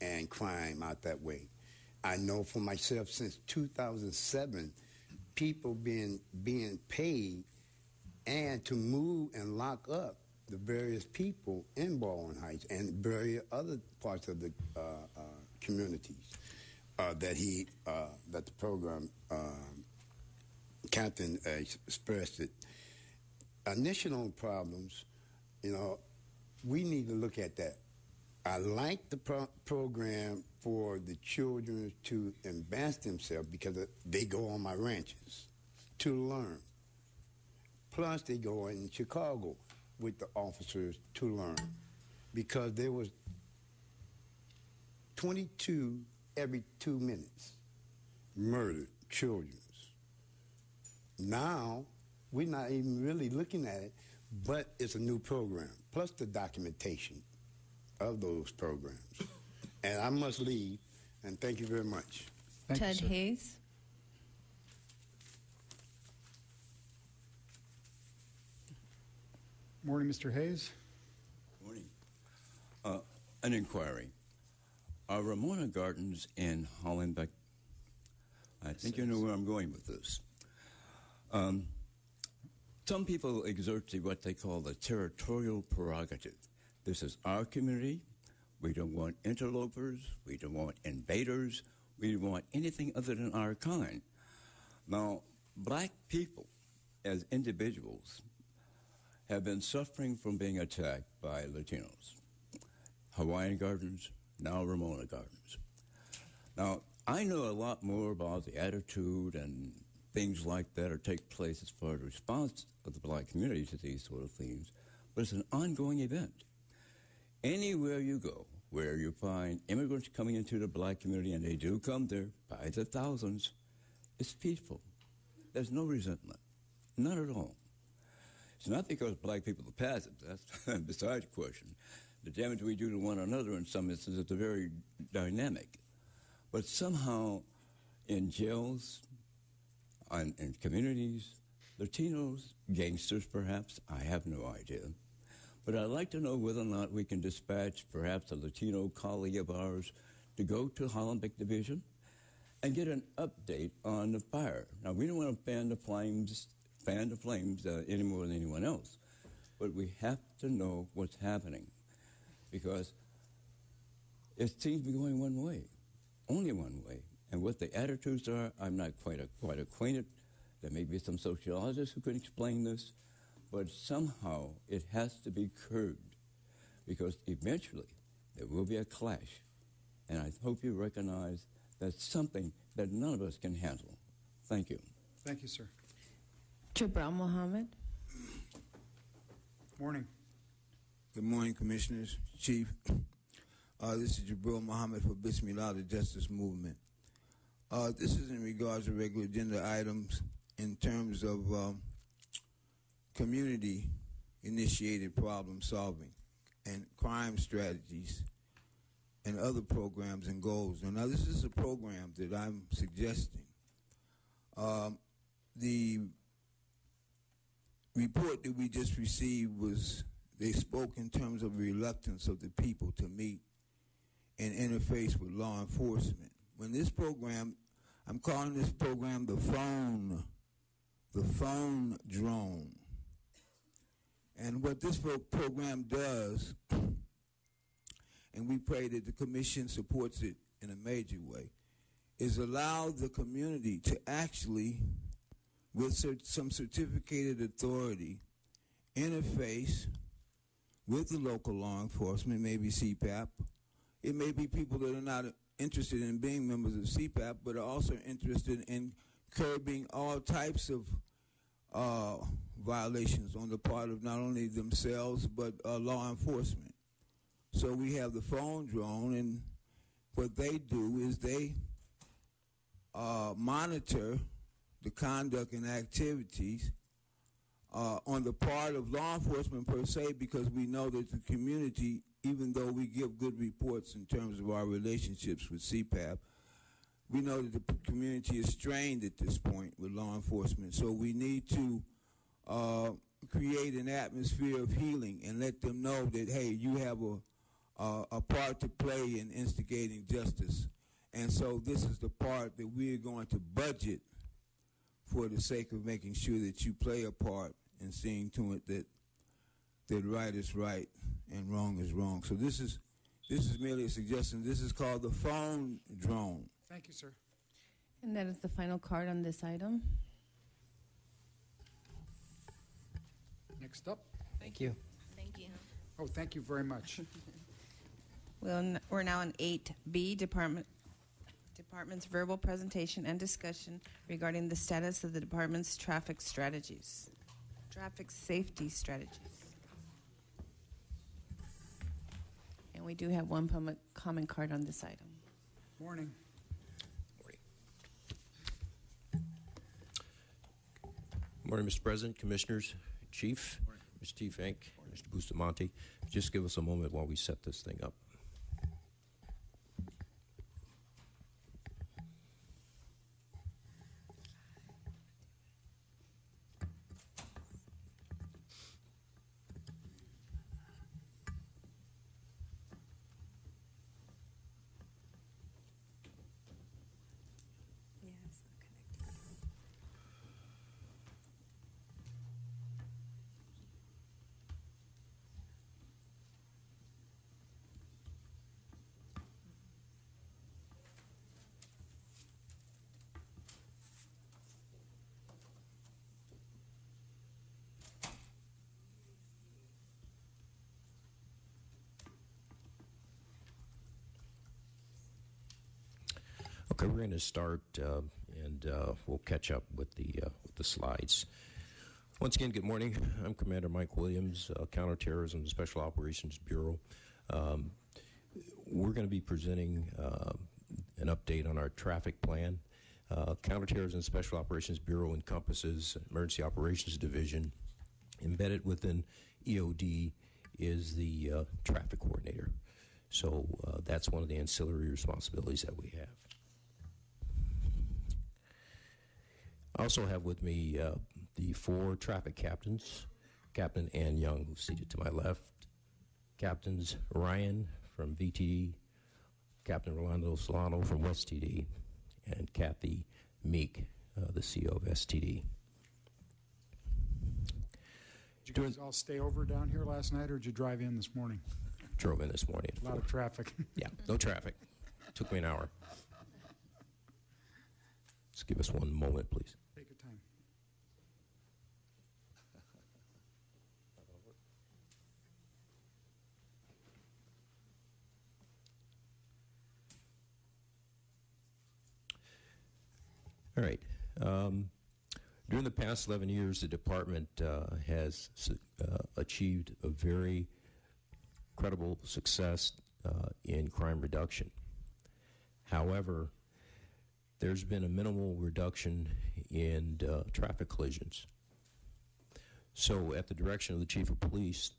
and crime out that way. I know for myself since 2007, people being paid and to move and lock up the various people in Baldwin Heights and various other parts of the communities that the program captain expressed it. Initial problems, we need to look at that. I like the program for the children to advance themselves because they go on my ranches to learn. Plus, they go in Chicago with the officers to learn, because there was 22 every 2 minutes murdered children. Now, we're not even really looking at it, but it's a new program, plus the documentation of those programs. And I must leave, and thank you very much. Ted Hayes. Morning, Mr. Hayes. Morning. An inquiry. Are Ramona Gardens in Hollenbeck? I think you know where I'm going with this. Some people exert what they call the territorial prerogative. This is our community. We don't want interlopers. We don't want invaders. We don't want anything other than our kind. Now, black people as individuals have been suffering from being attacked by Latinos. Hawaiian Gardens, now Ramona Gardens. Now, I know a lot more about the attitude and things like that that take place as far as response of the black community to these sort of themes, but it's an ongoing event. Anywhere you go where you find immigrants coming into the black community, and they do come there by the thousands, It's peaceful. There's no resentment. None at all. It's not because black people are passive. That's besides the question. The damage we do to one another in some instances is very dynamic. But somehow in jails, in communities, Latinos, gangsters perhaps, I have no idea. But I'd like to know whether or not we can dispatch perhaps a Latino colleague of ours to go to Hollenbeck Division and get an update on the fire. Now, we don't want to fan the flames any more than anyone else, but we have to know what's happening because it seems to be going one way, only one way. And what the attitudes are, I'm not quite acquainted. There may be some sociologists who can explain this, but somehow it has to be curbed because eventually there will be a clash. And I hope you recognize that's something that none of us can handle. Thank you. Thank you, sir. Jabril Mohammed. Morning. Good morning, Commissioners, Chief. This is Jabril Mohammed for Bismillah, the Justice Movement. This is in regards to regular agenda items in terms of community-initiated problem solving and crime strategies and other programs and goals. Now, this is a program that I'm suggesting. The report that we just received they spoke in terms of reluctance of the people to meet and interface with law enforcement. When this program, I'm calling this program the phone drone. And what this program does, and we pray that the commission supports it in a major way, is allow the community to actually, with some certificated authority, interface with the local law enforcement, maybe CPAP. It may be people that are not interested in being members of CPAP, but are also interested in curbing all types of violations on the part of not only themselves, but law enforcement. So we have the phone drone, and what they do is they monitor the conduct and activities on the part of law enforcement per se, because we know that the community, even though we give good reports in terms of our relationships with CPAP, we know that the community is strained at this point with law enforcement. So we need to create an atmosphere of healing and let them know that, hey, you have a part to play in instigating justice. And so this is the part that we are going to budget for the sake of making sure that you play a part in seeing to it that right is right and wrong is wrong. So this is merely a suggestion. This is called the phone drone. Thank you, sir. And that is the final card on this item. Next up. Thank you. Thank you. Oh, thank you very much. We're now on 8B, Department's verbal presentation and discussion regarding the status of the department's traffic safety strategies. And we do have one public comment card on this item. Morning. Morning, Mr. President, Commissioners, Chief, Mr. T. Fink, Mr. Bustamante. Just give us a moment while we set this thing up. Okay, we're going to start, and we'll catch up with the slides. Once again, good morning. I'm Commander Mike Williams, Counterterrorism and Special Operations Bureau. We're going to be presenting an update on our traffic plan. Counterterrorism Special Operations Bureau encompasses Emergency Operations Division. Embedded within EOD is the traffic coordinator. So that's one of the ancillary responsibilities that we have. I also have with me the 4 traffic captains. Captain Ann Young, who's seated to my left. Captains Ryan from VTD, Captain Rolando Solano from West TD, and Kathy Meek, the CEO of STD. Did you guys all stay over down here last night, or did you drive in this morning? Drove in this morning. A lot of traffic. Yeah, no traffic. Took me an hour. Just give us one moment, please. Take your time. All right. During the past 11 years, the department has achieved a very credible success in crime reduction. However, there's been a minimal reduction in traffic collisions. So at the direction of the Chief of Police,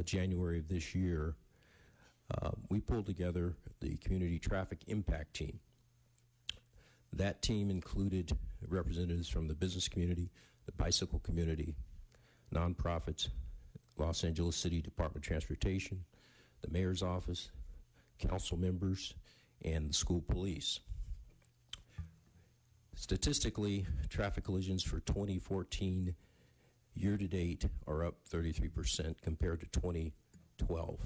January of this year, we pulled together the Community Traffic Impact Team. That team included representatives from the business community, the bicycle community, nonprofits, Los Angeles City Department of Transportation, the mayor's office, council members, and the school police. Statistically, traffic collisions for 2014 year-to-date are up 33% compared to 2012,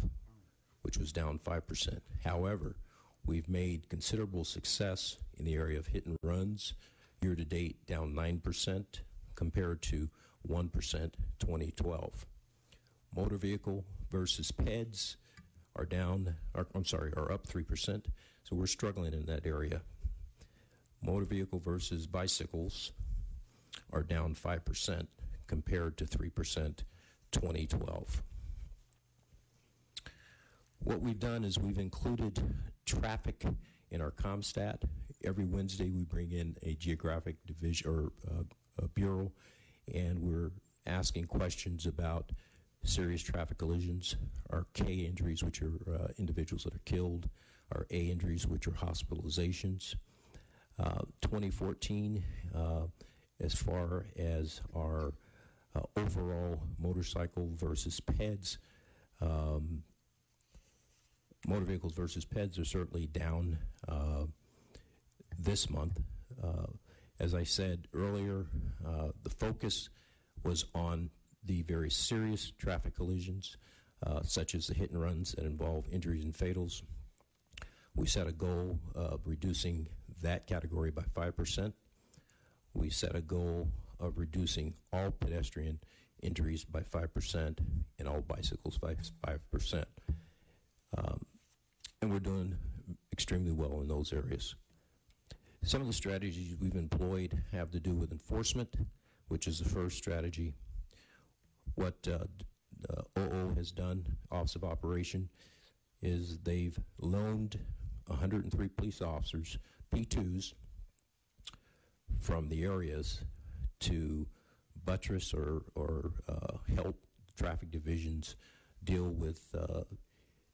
which was down 5%. However, we've made considerable success in the area of hit and runs. Year-to-date, down 9% compared to 1% 2012. Motor vehicle versus PEDs are up 3%. So we're struggling in that area. Motor vehicle versus bicycles are down 5% compared to 3% 2012. What we've done is we've included traffic in our CompStat. Every Wednesday we bring in a geographic division or a bureau, and we're asking questions about serious traffic collisions, our K injuries, which are individuals that are killed, our A injuries, which are hospitalizations. 2014, as far as our overall motorcycle versus PEDs, motor vehicles versus PEDs are certainly down this month. As I said earlier, the focus was on the very serious traffic collisions, such as the hit and runs that involve injuries and fatals. We set a goal of reducing that category by 5%. We set a goal of reducing all pedestrian injuries by 5% and all bicycles by 5%. And we're doing extremely well in those areas. Some of the strategies we've employed have to do with enforcement, which is the first strategy. What OO has done, Office of Operation, is they've loaned 103 police officers, P2s, from the areas to buttress or help traffic divisions deal with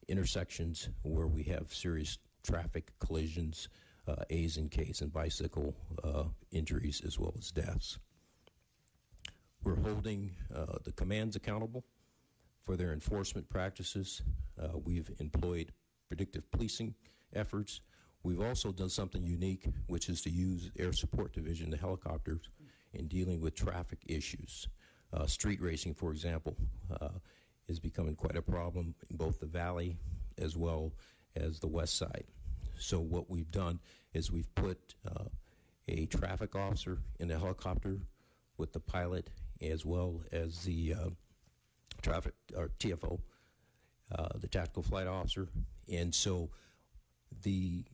intersections where we have serious traffic collisions, A's and K's, and bicycle injuries as well as deaths. We're holding the commands accountable for their enforcement practices. We've employed predictive policing efforts. We've also done something unique, which is to use Air Support Division, the helicopters, in dealing with traffic issues. Street racing, for example, is becoming quite a problem in both the valley as well as the west side. So what we've done is we've put a traffic officer in the helicopter with the pilot as well as the traffic or TFO, the tactical flight officer, and so the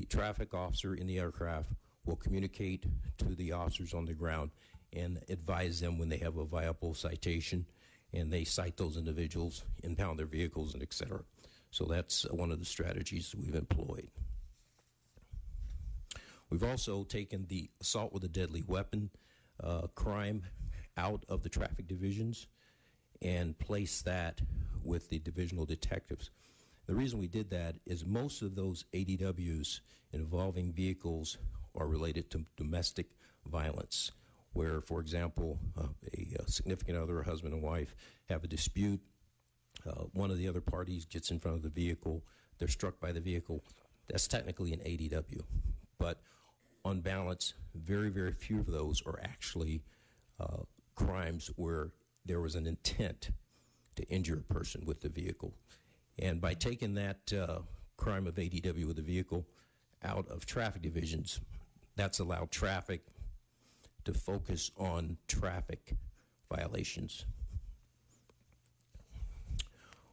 traffic officer in the aircraft will communicate to the officers on the ground and advise them when they have a viable citation, and they cite those individuals, impound their vehicles, and et cetera. So that's one of the strategies we've employed. We've also taken the assault with a deadly weapon crime out of the traffic divisions and placed that with the divisional detectives. The reason we did that is most of those ADWs involving vehicles are related to domestic violence, where, for example, a significant other, a husband and wife, have a dispute. One of the other parties gets in front of the vehicle. They're struck by the vehicle. That's technically an ADW. But on balance, very, very few of those are actually crimes where there was an intent to injure a person with the vehicle. And by taking that crime of ADW with the vehicle out of traffic divisions, that's allowed traffic to focus on traffic violations.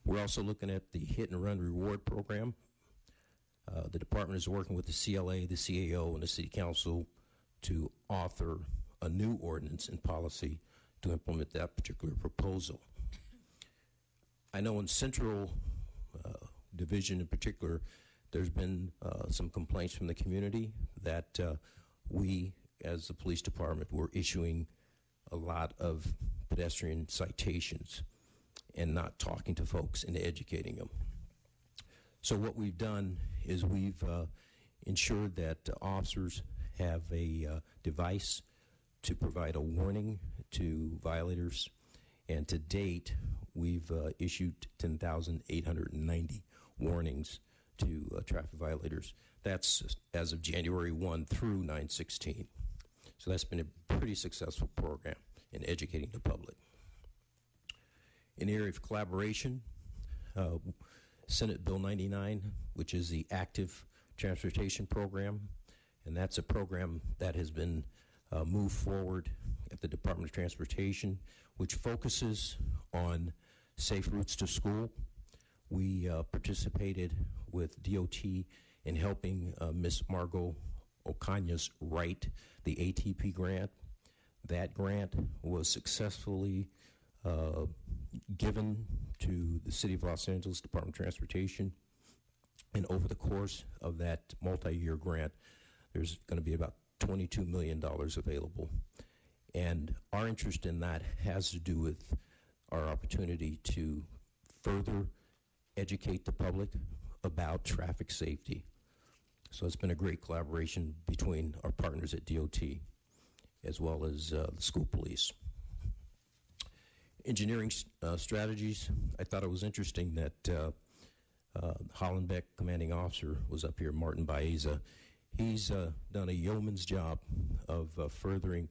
We're also looking at the hit and run reward program. The department is working with the CLA, the CAO, and the City Council to author a new ordinance and policy to implement that particular proposal. I know in Central Division in particular, there's been some complaints from the community that we, as the police department, were issuing a lot of pedestrian citations and not talking to folks and educating them. So what we've done is we've ensured that officers have a device to provide a warning to violators, and to date, we've issued 10,890 warnings to traffic violators. That's as of January 1 through 9/16. So that's been a pretty successful program in educating the public. In the area of collaboration, Senate Bill 99, which is the active transportation program, and that's a program that has been moved forward at the Department of Transportation, which focuses on safe routes to school. We participated with DOT in helping Miss Margot Ocañas write the ATP grant. That grant was successfully given to the City of Los Angeles Department of Transportation, and over the course of that multi-year grant, there's going to be about $22 million available. And our interest in that has to do with our opportunity to further educate the public about traffic safety. So it's been a great collaboration between our partners at DOT as well as the school police. Engineering strategies, I thought it was interesting that Hollenbeck commanding officer was up here, Martin Baeza. He's done a yeoman's job of furthering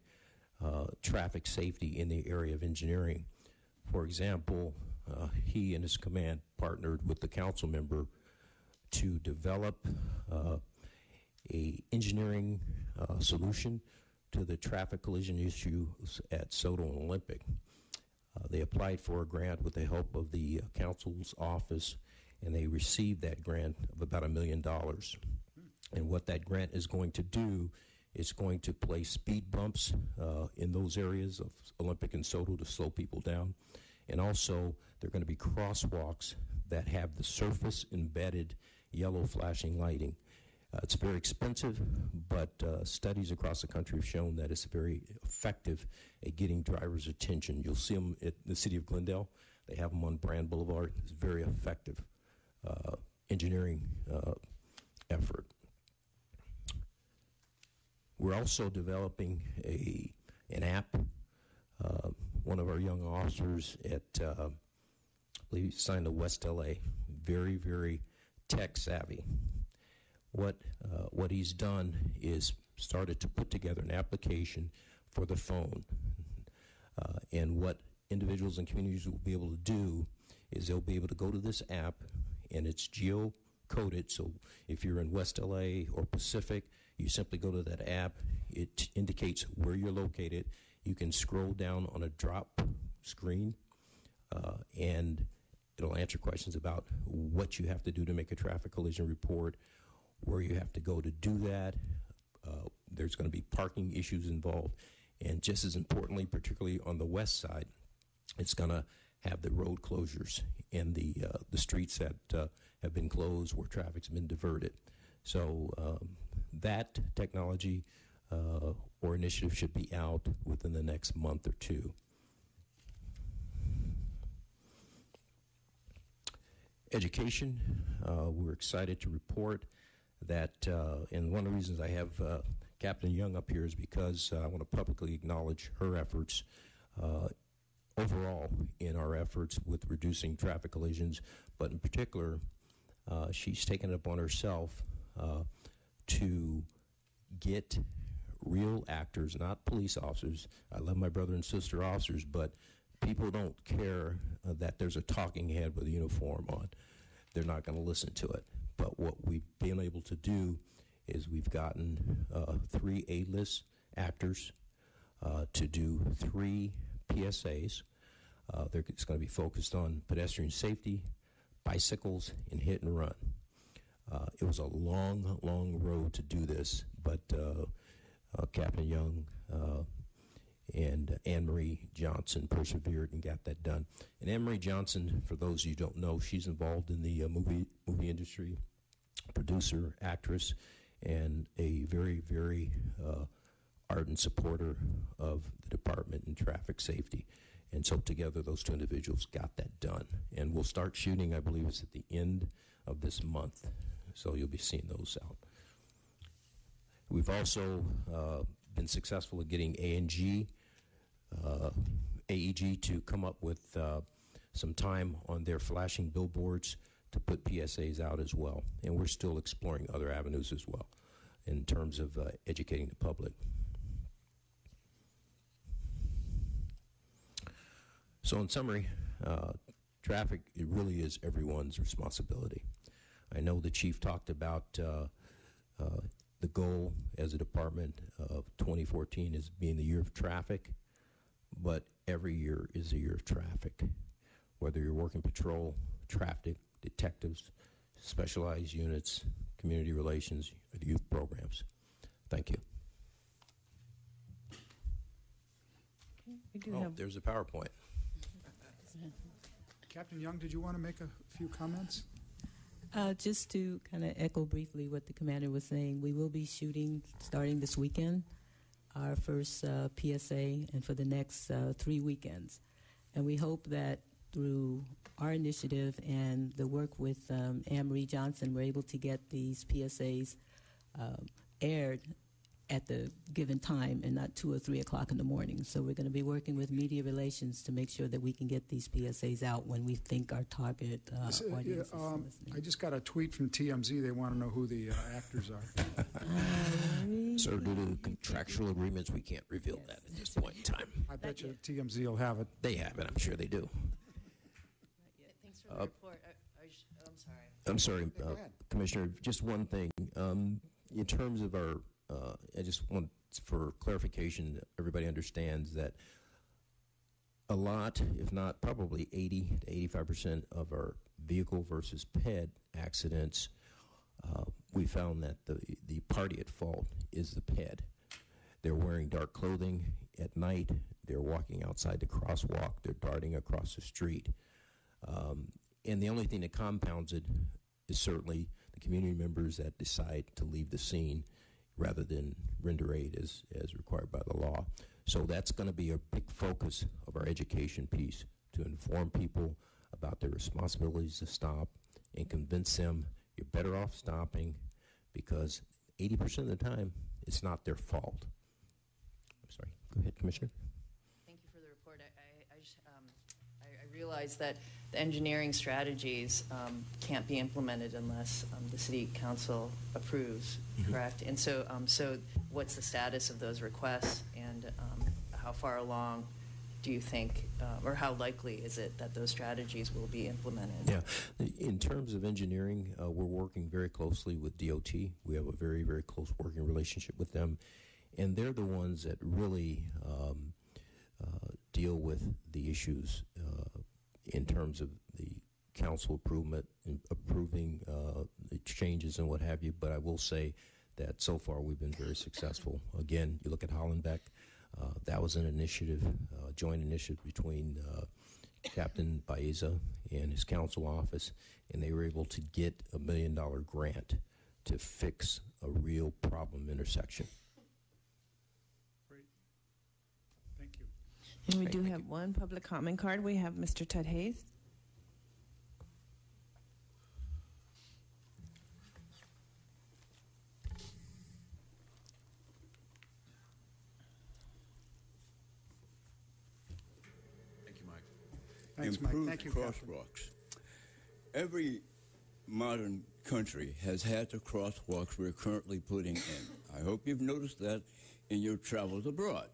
traffic safety in the area of engineering. For example, he and his command partnered with the council member to develop a engineering solution to the traffic collision issues at Soto and Olympic. They applied for a grant with the help of the council's office, and they received that grant of about $1 million. And what that grant is going to do is going to place speed bumps in those areas of Olympic and Soto to slow people down. And also, there are going to be crosswalks that have the surface embedded yellow flashing lighting. It's very expensive, but studies across the country have shown that it's very effective at getting drivers' attention. You'll see them at the city of Glendale. They have them on Brand Boulevard. It's a very effective engineering effort. We're also developing an app. One of our young officers at, I believe he signed to West LA, very, very tech savvy. What he's done is started to put together an application for the phone. And what individuals and communities will be able to do is they'll be able to go to this app, and it's geo-coded. So if you're in West LA or Pacific, you simply go to that app. It indicates where you're located. You can scroll down on a drop screen, and it'll answer questions about what you have to do to make a traffic collision report, where you have to go to do that. There's going to be parking issues involved. And just as importantly, particularly on the west side, it's going to have the road closures and the streets that have been closed where traffic's been diverted. So that technology or initiative should be out within the next month or two. Education, we're excited to report that, and one of the reasons I have Captain Young up here is because I want to publicly acknowledge her efforts overall in our efforts with reducing traffic collisions, but in particular, she's taken it upon herself to get real actors, not police officers. I love my brother and sister officers, but people don't care that there's a talking head with a uniform on. They're not going to listen to it. But what we've been able to do is we've gotten 3 A-list actors to do 3 PSAs. It's going to be focused on pedestrian safety, bicycles, and hit and run. It was a long, long road to do this, but Captain Young and Anne-Marie Johnson persevered and got that done. And Anne-Marie Johnson, for those of you who don't know, she's involved in the movie industry, producer, actress, and a very, very ardent supporter of the department in traffic safety. And so together those 2 individuals got that done. And we'll start shooting, I believe it's at the end of this month. So you'll be seeing those out. We've also been successful at getting AEG to come up with some time on their flashing billboards to put PSAs out as well. And we're still exploring other avenues as well in terms of educating the public. So in summary, traffic, it really is everyone's responsibility. I know the chief talked about the goal as a department of 2014 is being the year of traffic, but every year is a year of traffic. Whether you're working patrol, traffic, detectives, specialized units, community relations, or the youth programs. Thank you. There's a PowerPoint. Captain Young, did you want to make a few comments? Just to kind of echo briefly what the commander was saying, we will be shooting starting this weekend, our first PSA, and for the next 3 weekends. And we hope that through our initiative and the work with Anne-Marie Johnson, we're able to get these PSAs aired at the given time and not 2 or 3 o'clock in the morning. So we're going to be working with media relations to make sure that we can get these PSAs out when we think our target audience is listening. I just got a tweet from TMZ. They want to know who the actors are. So due to contractual agreements, we can't reveal that at this point in time. I bet you TMZ will have it. They have it. I'm sure they do. Thanks for the report. I'm sorry. I'm sorry, Commissioner. Just one thing. In terms of our I just want, for clarification, everybody understands that a lot, if not probably 80 to 85% of our vehicle versus PED accidents, we found that the party at fault is the PED. They're wearing dark clothing at night. They're walking outside the crosswalk. They're darting across the street. And the only thing that compounds it is certainly the community members that decide to leave the scene rather than render aid as required by the law. So that's going to be a big focus of our education piece, to inform people about their responsibilities to stop and convince them you're better off stopping, because 80% of the time it's not their fault. I'm sorry. Go ahead, Commissioner. Thank you for the report. I realize that the engineering strategies can't be implemented unless the City Council approves, correct? And so, what's the status of those requests, and how far along do you think, or how likely is it that those strategies will be implemented? Yeah. In terms of engineering, we're working very closely with DOT. We have a very, very close working relationship with them, and they're the ones that really deal with the issues in terms of the council improvement and approving the changes and what have you. But I will say that so far we've been very successful. Again, you look at Hollenbeck, that was an initiative, joint initiative between Captain Baeza and his council office, and they were able to get $1 million grant to fix a real problem intersection. Great. Thank you. And we do have one public comment card. We have Mr. Ted Hayes. Thank you, Mike. Thanks, Mike. Improved Thank you, Captain. crosswalks. Every modern country has had the crosswalks we're currently putting in. I hope you've noticed that in your travels abroad.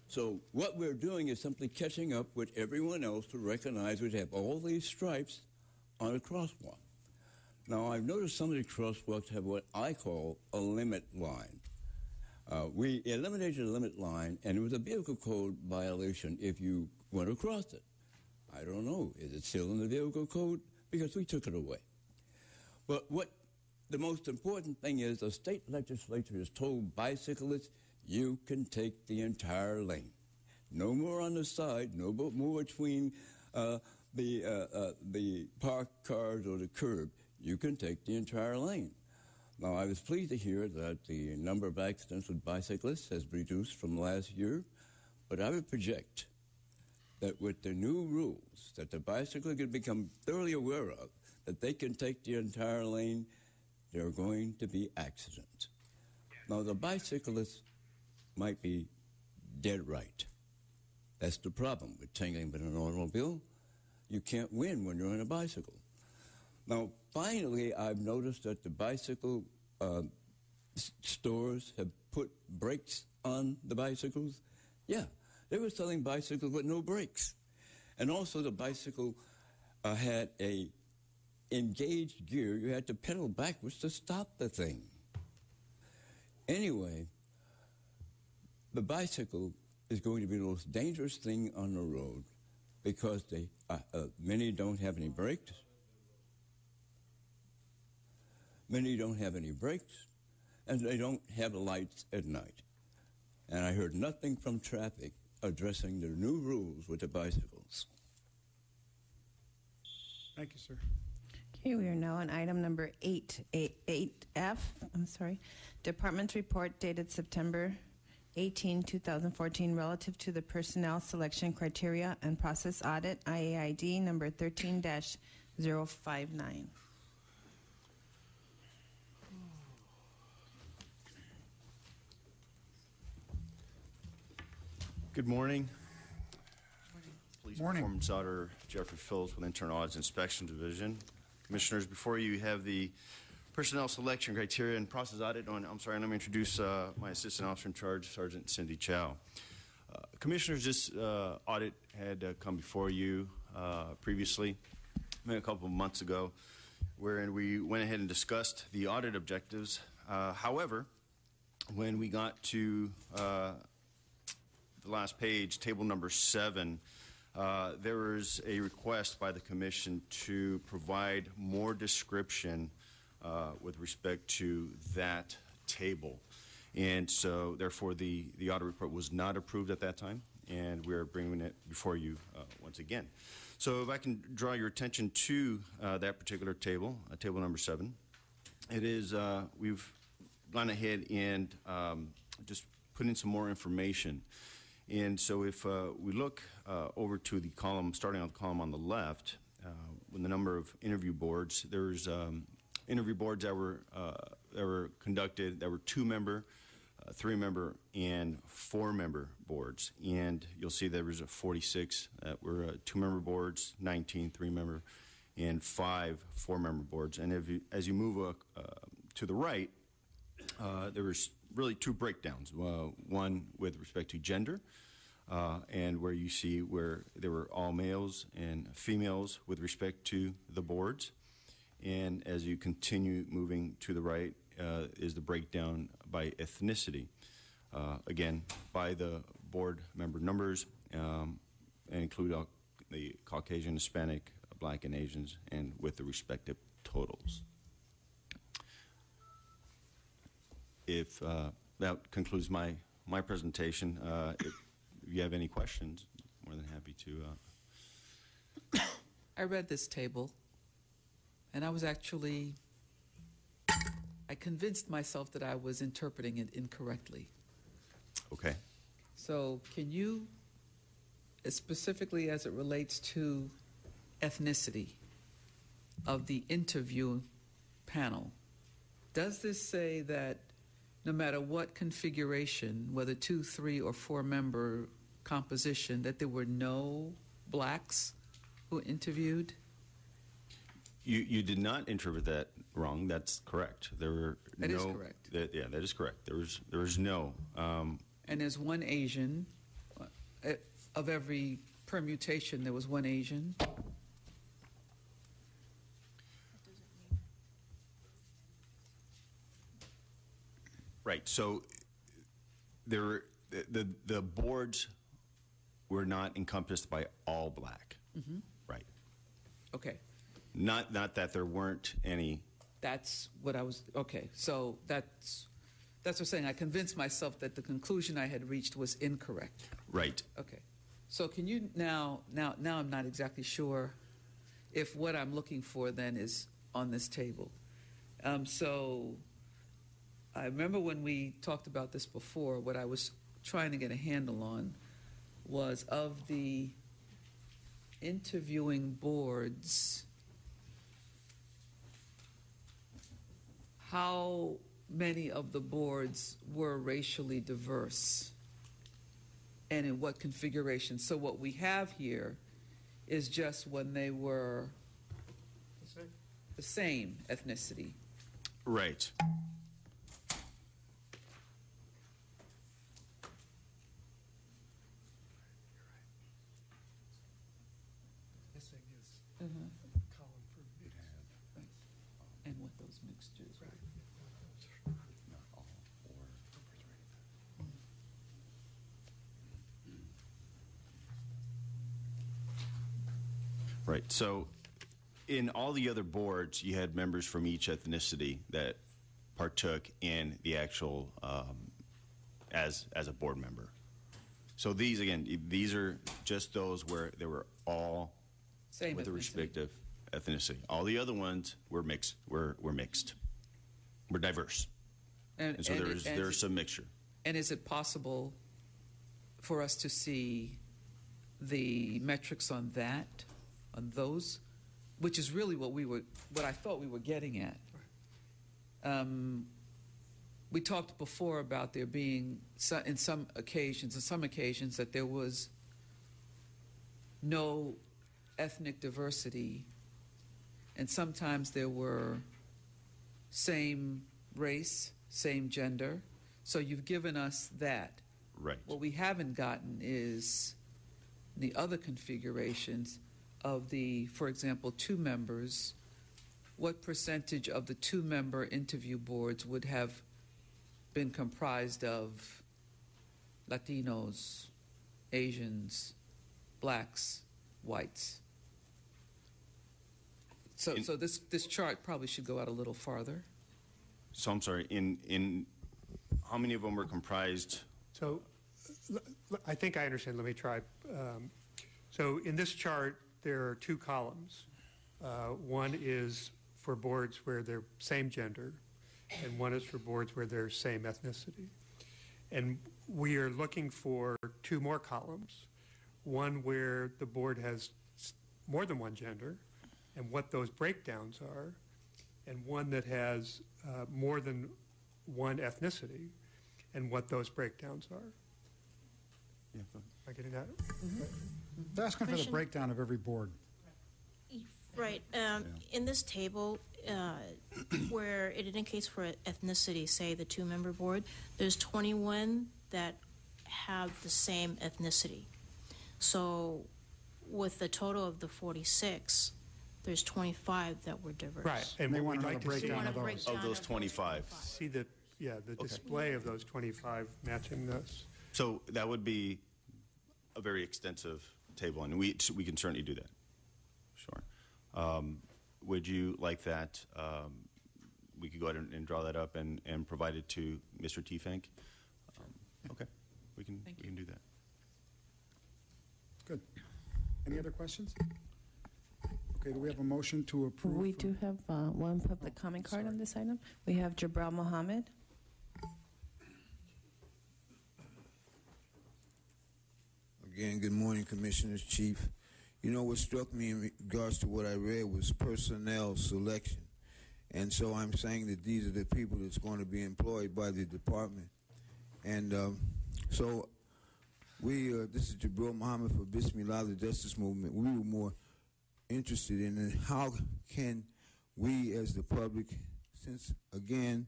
So what we're doing is simply catching up with everyone else to recognize we have all these stripes on a crosswalk. Now, I've noticed some of the crosswalks have what I call a limit line. We eliminated the limit line, and it was a vehicle code violation if you went across it. I don't know. Is it still in the vehicle code? Because we took it away. But what the most important thing is, the state legislature has told bicyclists, you can take the entire lane. No more on the side, no more between the parked cars or the curb. You can take the entire lane. Now, I was pleased to hear that the number of accidents with bicyclists has reduced from last year, but I would project that with the new rules that the bicycler can become thoroughly aware of, that they can take the entire lane, there are going to be accidents. Now, the bicyclists might be dead right. That's the problem with tangling with an automobile. You can't win when you're on a bicycle. Now, finally, I've noticed that the bicycle stores have put brakes on the bicycles. Yeah, they were selling bicycles with no brakes. And also the bicycle had a engaged gear. You had to pedal backwards to stop the thing. Anyway, the bicycle is going to be the most dangerous thing on the road because many don't have any brakes. Many don't have any brakes, and they don't have lights at night. And I heard nothing from traffic addressing the new rules with the bicycles. Thank you, sir. Okay, we are now on item number 8F. Department's report dated September 18, 2014, relative to the personnel selection criteria and process audit, IAID number 13-059. Good morning. Police Morning. Performance Auditor Jeffrey Phillips with Internal Audits Inspection Division. Commissioners, before you have the personnel selection criteria and process audit. Let me introduce my Assistant Officer in Charge, Sergeant Cindy Chow. Commissioners, this audit had come before you previously, maybe a couple of months ago, wherein we went ahead and discussed the audit objectives. However, when we got to the last page, table number 7, there was a request by the Commission to provide more description with respect to that table. And so, therefore, the audit report was not approved at that time, and we're bringing it before you once again. So if I can draw your attention to that particular table, table number 7, it is, we've gone ahead and just put in some more information. And so if we look over to the column, starting on the column on the left, with the number of interview boards, there's interview boards that were conducted that were 2-member, 3-member, and 4-member boards. And you'll see there was 46 that were 2-member boards, 19 3-member, and 5 4-member boards. And as you move to the right, there was really 2 breakdowns. One with respect to gender, and where you see where there were all males and females with respect to the boards. And as you continue moving to the right is the breakdown by ethnicity. Again, by the board member numbers, and include the Caucasian, Hispanic, Black, and Asians, and with the respective totals. If that concludes my presentation, if you have any questions, I'm more than happy to. I read this table, and I I convinced myself that I was interpreting it incorrectly. Okay. So can you, specifically as it relates to ethnicity of the interview panel, does this say that no matter what configuration, whether 2, 3, or 4-member composition, that there were no blacks who interviewed? You did not interpret that wrong. That's correct. There were That no. is correct. Yeah, that is correct. There was no. And there's one Asian. Of every permutation, there was one Asian. Right. So the boards were not encompassed by all black. Mm-hmm. Right. Okay. Not that there weren't any. That's what I was, okay, so that's what I'm saying. I convinced myself that the conclusion I had reached was incorrect. Right. Okay. So can you now I'm not exactly sure if what I'm looking for then is on this table. So I remember when we talked about this before, what I was trying to get a handle on was of the interviewing boards, how many of the boards were racially diverse and in what configuration. So what we have here is just when they were the same ethnicity. Right. Missing is Mhm. column for mixed. Right. And what those mixtures were. Right. So in all the other boards, you had members from each ethnicity that partook in the actual as a board member. So these are just those where they were all Same with a ethnicity. respective ethnicity. All the other ones were mixed. Were mixed. Were diverse. And so there is some mixture. And is it possible for us to see the metrics on that, on those, which is really what I thought we were getting at? We talked before about there being on some occasions that there was no ethnic diversity, and sometimes there were same race, same gender. So you've given us that. Right. What we haven't gotten is the other configurations of the, for example, 2 members. What percentage of the 2-member interview boards would have been comprised of Latinos, Asians, blacks, whites? So this chart probably should go out a little farther. So I'm sorry. In how many of them were comprised? So I think I understand. Let me try. So in this chart, there are 2 columns. One is for boards where they're same gender, and one is for boards where they're same ethnicity. And we are looking for 2 more columns, one where the board has more than one gender and what those breakdowns are, and one that has more than one ethnicity and what those breakdowns are. Yeah, Am I getting that? They're asking for the Question? breakdown of every board. Right. In this table, where it indicates for ethnicity, say the 2-member board, there's 21 that have the same ethnicity. So with the total of the 46, there's 25 that were diverse. Right, and They what want we'd another like to see breakdown of those. breakdown Of those 25. see the display of those 25 matching this. So that would be a very extensive table, and we can certainly do that. Sure. Would you like that? We could go ahead and draw that up and provide it to Mr. T-Fank. Okay, we can do that. Good. Any other questions? Okay, do we have a motion to approve? We do have one public comment card on this item. We have Jabral Mohammed. Again, good morning, Commissioners, Chief. You know, what struck me in regards to what I read was personnel selection. And so I'm saying that these are the people that's going to be employed by the department. And so this is Jabril Muhammad for Bismillah, the Justice Movement. We were more interested in how can we as the public, since, again,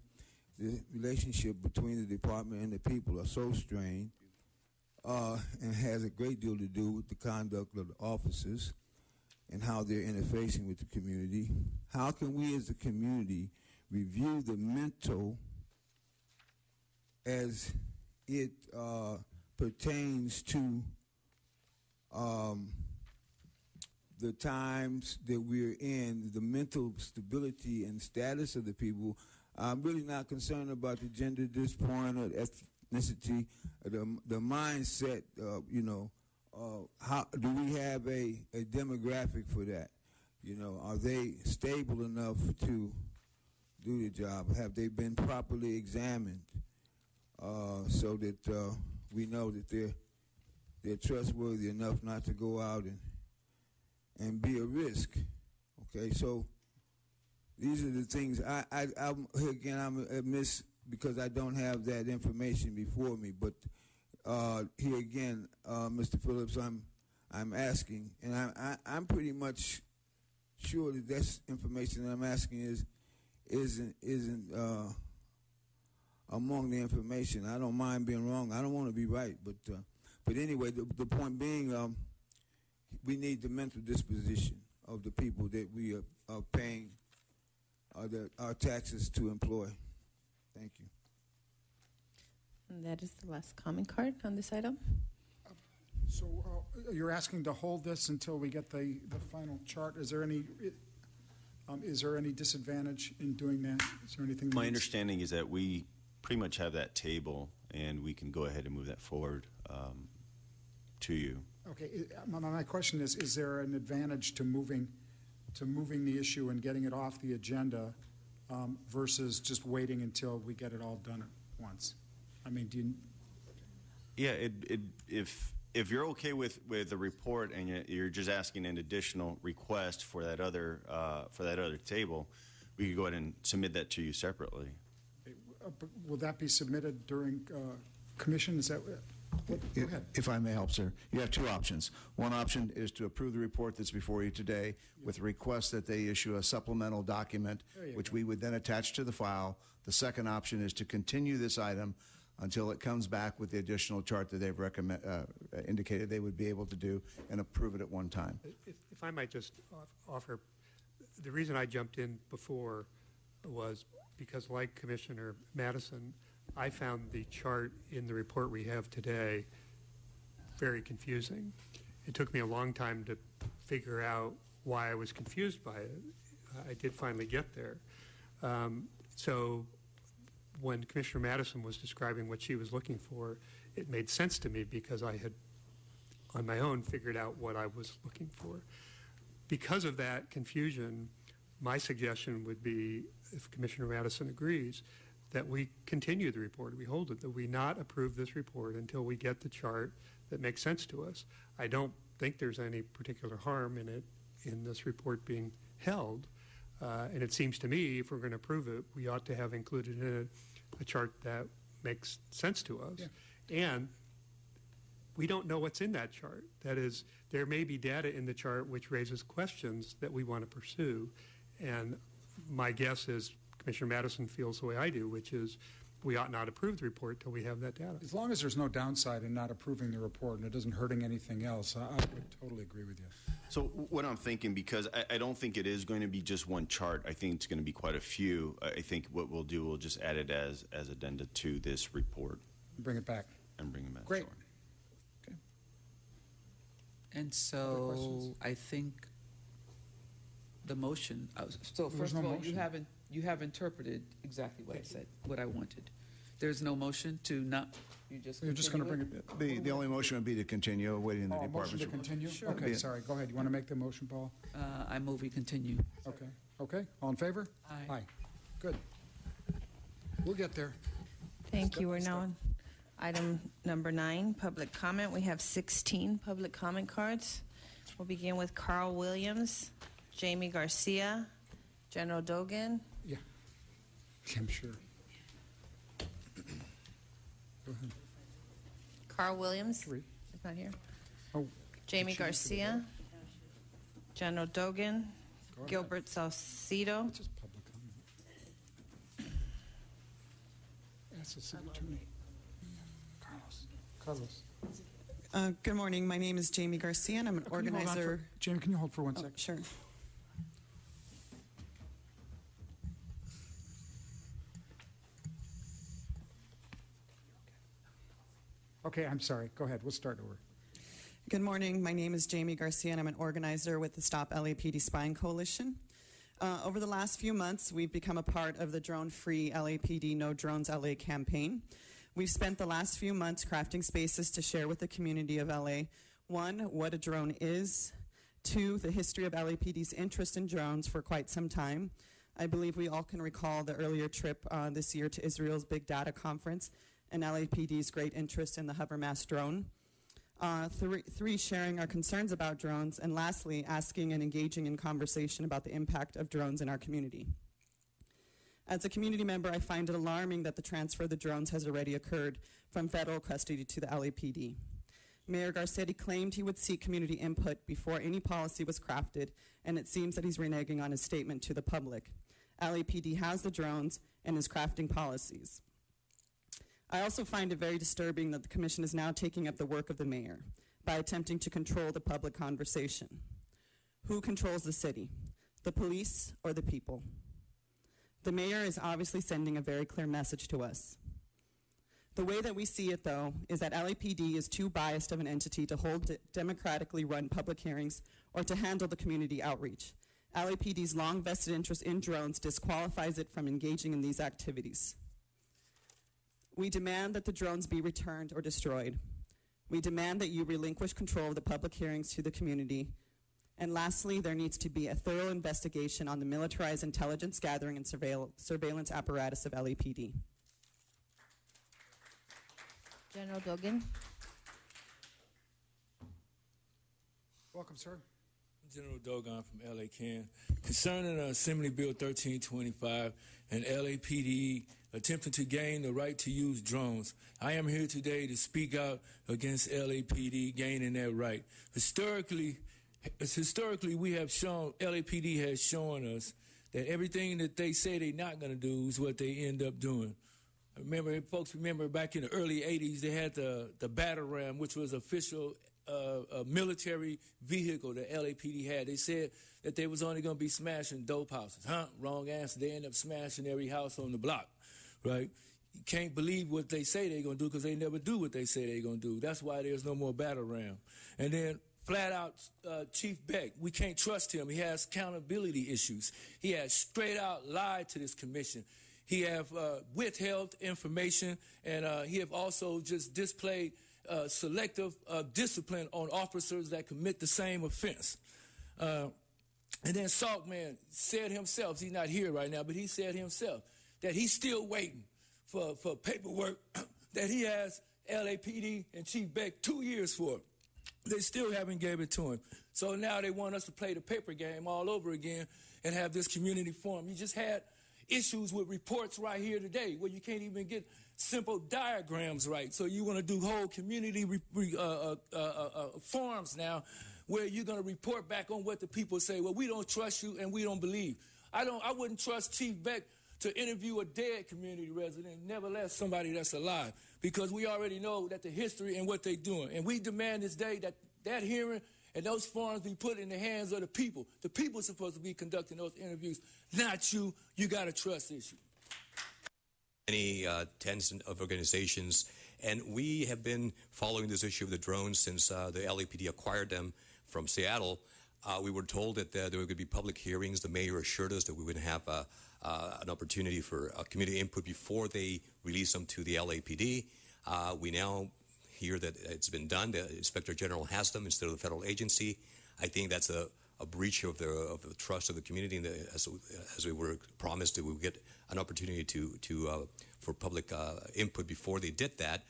the relationship between the department and the people are so strained, and has a great deal to do with the conduct of the officers and how they're interfacing with the community. How can we as a community review the mental as it pertains to the times that we're in, the mental stability and status of the people? I'm really not concerned about the gender, this point, or ethnicity, the mindset, how do we have a demographic for that? You know, are they stable enough to do the job? Have they been properly examined so that we know that they're trustworthy enough not to go out and be a risk? Okay, so these are the things I'm amiss because I don't have that information before me. But here again, Mr. Phillips, I'm asking, and I'm pretty much sure that that's information that I'm asking isn't among the information. I don't mind being wrong. I don't want to be right, but anyway, the point being, we need the mental disposition of the people that we are paying our taxes to employ. Thank you. And that is the last comment card on this item. So you're asking to hold this until we get the final chart. Is there any disadvantage in doing that? Is there anything? My understanding is that we pretty much have that table, and we can go ahead and move that forward to you. Okay. My question is there an advantage to moving the issue and getting it off the agenda versus just waiting until we get it all done at once? I mean, do you? Yeah, if you're okay with the report and you're just asking an additional request for that other table, we could go ahead and submit that to you separately. Will that be submitted during commission? Is that? Go ahead. If I may help, sir, you have two options. One option is to approve the report that's before you today with a request that they issue a supplemental document, which we would then attach to the file. The second option is to continue this item until it comes back with the additional chart that they've indicated they would be able to do and approve it at one time. If I might just offer, the reason I jumped in before was because, like Commissioner Madison, I found the chart in the report we have today very confusing. It took me a long time to figure out why I was confused by it. I did finally get there. So when Commissioner Madison was describing what she was looking for, it made sense to me because I had, on my own, figured out what I was looking for. Because of that confusion, my suggestion would be, if Commissioner Madison agrees, that we continue the report, we hold it, that we not approve this report until we get the chart that makes sense to us. I don't think there's any particular harm in this report being held. And it seems to me, if we're going to approve it, we ought to have included in it a chart that makes sense to us. Yeah. And we don't know what's in that chart. That is, there may be data in the chart which raises questions that we want to pursue. And my guess is Commissioner Madison feels the way I do, which is we ought not approve the report till we have that data. As long as there's no downside in not approving the report and it isn't hurting anything else, I would totally agree with you. So what I'm thinking, because I don't think it is going to be just one chart. I think it's going to be quite a few. I think what we'll do, we'll just add it as addenda to this report. Bring it back. And bring it back. Great. Okay. And so I think the motion. So first of all, you have interpreted exactly what I said, what I wanted. There's no motion to not. You just You're just going to bring it. The only motion would be to continue, awaiting the Motion department's. to continue? Sure. Okay, Yeah. sorry, go ahead. You want to make the motion, Paul? I move we continue. Okay, okay. All in favor? Aye. Aye. Good. We'll get there. Thank you. Step by We're now step. on item number 9, public comment. We have 16 public comment cards. We'll begin with Carl Williams, Jamie Garcia, General Dogan. Yeah, I'm sure. Go ahead. Carl Williams 3. is not here. Oh, Jamie she wants to go Garcia, General Dogan, Go ahead. Gilbert Salcido, It's just public comment. That's a city attorney. Carlos. Good morning. My name is Jamie Garcia, and I'm an Can you hold on organizer. Jamie, can you hold for 1 second? Sure. Okay, I'm sorry. Go ahead. We'll start over. Good morning. My name is Jamie Garcia, and I'm an organizer with the Stop LAPD Spying Coalition. Over the last few months, we've become a part of the drone-free LAPD No Drones LA campaign. We've spent the last few months crafting spaces to share with the community of LA, 1, what a drone is, 2, the history of LAPD's interest in drones for quite some time. I believe we all can recall the earlier trip this year to Israel's Big Data Conference and LAPD's great interest in the Hovermass drone. 3, sharing our concerns about drones, and lastly, asking and engaging in conversation about the impact of drones in our community. As a community member, I find it alarming that the transfer of the drones has already occurred from federal custody to the LAPD. Mayor Garcetti claimed he would seek community input before any policy was crafted, and it seems that he's reneging on his statement to the public. LAPD has the drones and is crafting policies. I also find it very disturbing that the commission is now taking up the work of the mayor by attempting to control the public conversation. Who controls the city, the police or the people? The mayor is obviously sending a very clear message to us. The way that we see it, though, is that LAPD is too biased of an entity to hold democratically run public hearings or to handle the community outreach. LAPD's long vested interest in drones disqualifies it from engaging in these activities. We demand that the drones be returned or destroyed. We demand that you relinquish control of the public hearings to the community. And lastly, there needs to be a thorough investigation on the militarized intelligence gathering and surveillance apparatus of LAPD. General Dogan. Welcome, sir. General Dogon from LA Can. Concerning Assembly Bill 1325 and LAPD attempting to gain the right to use drones, I am here today to speak out against LAPD gaining that right. Historically, we have shown, LAPD has shown us that everything that they say they're not going to do is what they end up doing. Folks remember back in the early 80s, they had the battle ram, which was official a military vehicle that LAPD had. They said that they was only going to be smashing dope houses. Wrong answer. They end up smashing every house on the block, right? You can't believe what they say they're going to do because they never do what they say they're going to do. That's why there's no more battle ram. And then flat out, Chief Beck, we can't trust him. He has accountability issues. He has straight out lied to this commission. He have withheld information, and he have also just displayed selective discipline on officers that commit the same offense. And then Saltman said himself, he's not here right now, but he said himself that he's still waiting for paperwork that he has LAPD and Chief Beck 2 years for. They still haven't gave it to him. So now they want us to play the paper game all over again and have this community forum. You just had issues with reports right here today where you can't even get simple diagrams right. So you want to do whole community forums now where you're going to report back on what the people say. Well, we don't trust you and we don't believe. I wouldn't trust Chief Beck to interview a dead community resident, nevertheless somebody that's alive, because we already know that the history and what they're doing. And we demand this day that hearing and those forums be put in the hands of the people. The people are supposed to be conducting those interviews, not you. You got a trust issue. Many tens of organizations, and we have been following this issue of the drones since the LAPD acquired them from Seattle. We were told that there would be public hearings. The mayor assured us that we would have an opportunity for community input before they release them to the LAPD. We now hear that it's been done. The Inspector General has them instead of the federal agency. I think that's a breach of the trust of the community, and as we were promised that we would get an opportunity for public input before they did that.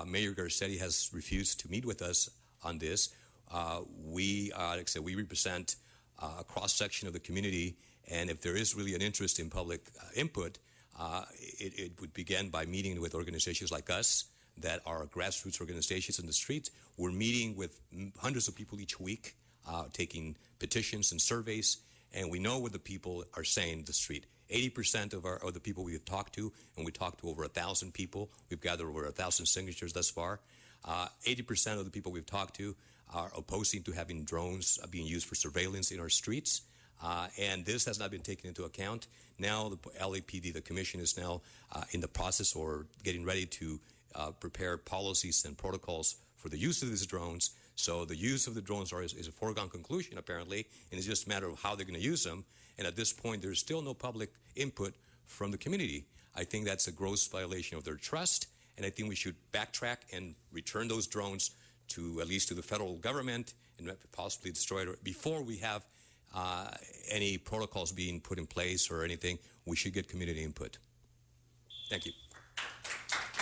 Mayor Garcetti has refused to meet with us on this. Like I said, we represent a cross-section of the community, and if there is really an interest in public input, it would begin by meeting with organizations like us that are grassroots organizations in the streets. We're meeting with hundreds of people each week, taking petitions and surveys, and we know what the people are saying in the street. 80% of the people we have talked to, and we talked to over 1,000 people. We've gathered over 1,000 signatures thus far. 80% of the people we've talked to are opposing to having drones being used for surveillance in our streets. And this has not been taken into account. Now the LAPD, the commission, is now in the process or getting ready to prepare policies and protocols for the use of these drones. So the use of the drones is a foregone conclusion, apparently, and it's just a matter of how they're going to use them. And at this point, there's still no public input from the community. I think that's a gross violation of their trust, and I think we should backtrack and return those drones to at least to the federal government and possibly destroy it before we have any protocols being put in place or anything. We should get community input. Thank you.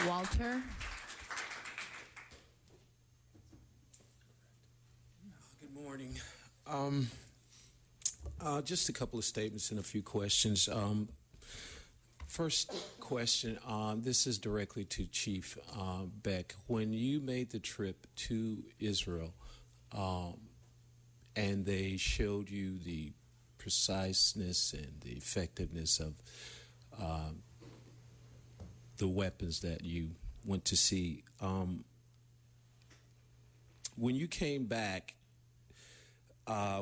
Walter. Good morning. Just a couple of statements and a few questions. First question, this is directly to Chief Beck. When you made the trip to Israel and they showed you the preciseness and the effectiveness of the weapons that you went to see, when you came back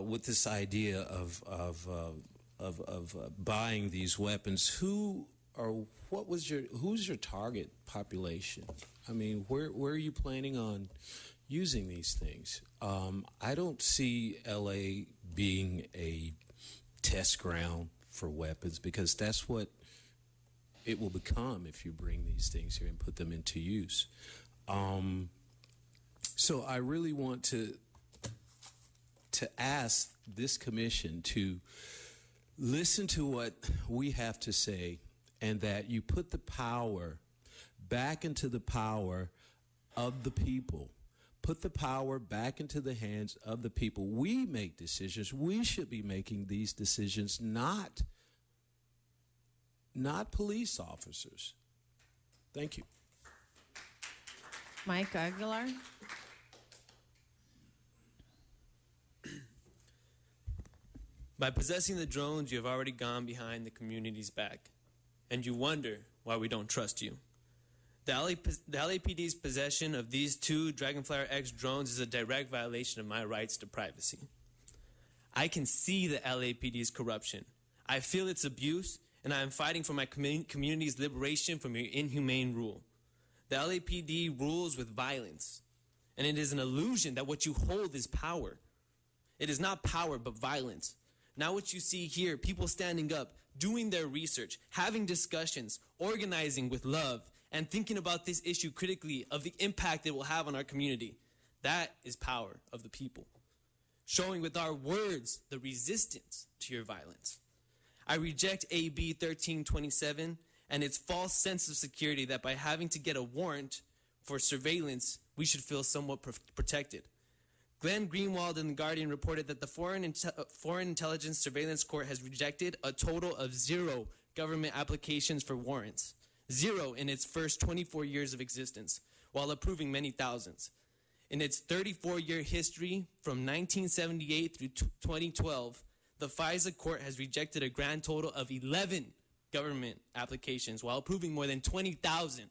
with this idea of buying these weapons, who's your target population? I mean, where are you planning on using these things? I don't see LA being a test ground for weapons, because that's what it will become if you bring these things here and put them into use. So I really want to ask this commission to listen to what we have to say, and that you put the power back into the power of the people. Put the power back into the hands of the people. We make decisions. We should be making these decisions, not police officers. Thank you. Mike Aguilar. By possessing the drones, you have already gone behind the community's back, and you wonder why we don't trust you. The LAPD's possession of these two Dragonflyer X drones is a direct violation of my rights to privacy. I can see the LAPD's corruption. I feel its abuse, and I am fighting for my community's liberation from your inhumane rule. The LAPD rules with violence, and it is an illusion that what you hold is power. It is not power, but violence. Now what you see here, people standing up, doing their research, having discussions, organizing with love, and thinking about this issue critically of the impact it will have on our community. That is power of the people. Showing with our words the resistance to your violence. I reject AB 1327 and its false sense of security that by having to get a warrant for surveillance, we should feel somewhat protected. Glenn Greenwald in The Guardian reported that the Foreign Intelligence Surveillance Court has rejected a total of 0 government applications for warrants. 0 in its first 24 years of existence, while approving many thousands. In its 34-year history, from 1978 through 2012, the FISA court has rejected a grand total of 11 government applications, while approving more than 20,000.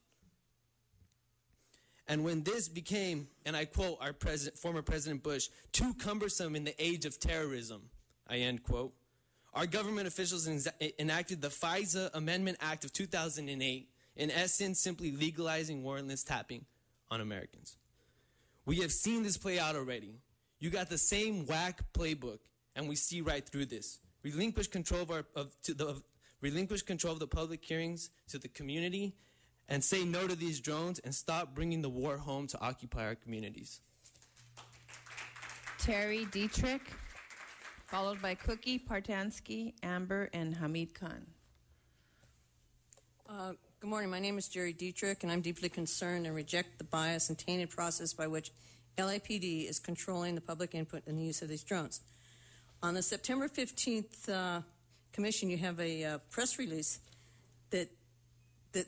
And when this became, and I quote our former President Bush, too cumbersome in the age of terrorism, I end quote, our government officials enacted the FISA Amendment Act of 2008, in essence simply legalizing warrantless tapping on Americans. We have seen this play out already. You got the same whack playbook, and we see right through this. Relinquish control of the public hearings to the community, and say no to these drones and stop bringing the war home to occupy our communities. Terry Dietrich, followed by Cookie, Partansky, Amber, and Hamid Khan. Good morning. My name is Jerry Dietrich, and I'm deeply concerned and reject the bias and tainted process by which LAPD is controlling the public input in the use of these drones. On the September 15th commission, you have a press release that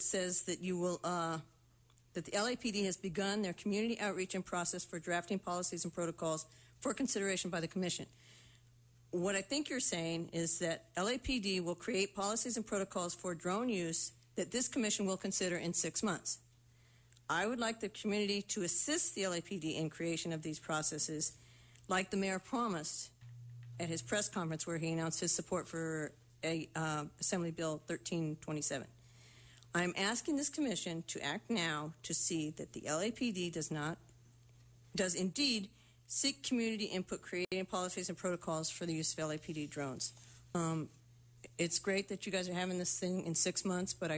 says that you will that the LAPD has begun their community outreach and process for drafting policies and protocols for consideration by the commission. What I think you're saying is that LAPD will create policies and protocols for drone use that this commission will consider in 6 months. I would like the community to assist the LAPD in creation of these processes, like the mayor promised at his press conference where he announced his support for Assembly Bill 1327. I'm asking this commission to act now to see that the LAPD does indeed seek community input, creating policies and protocols for the use of LAPD drones. It's great that you guys are having this thing in 6 months, but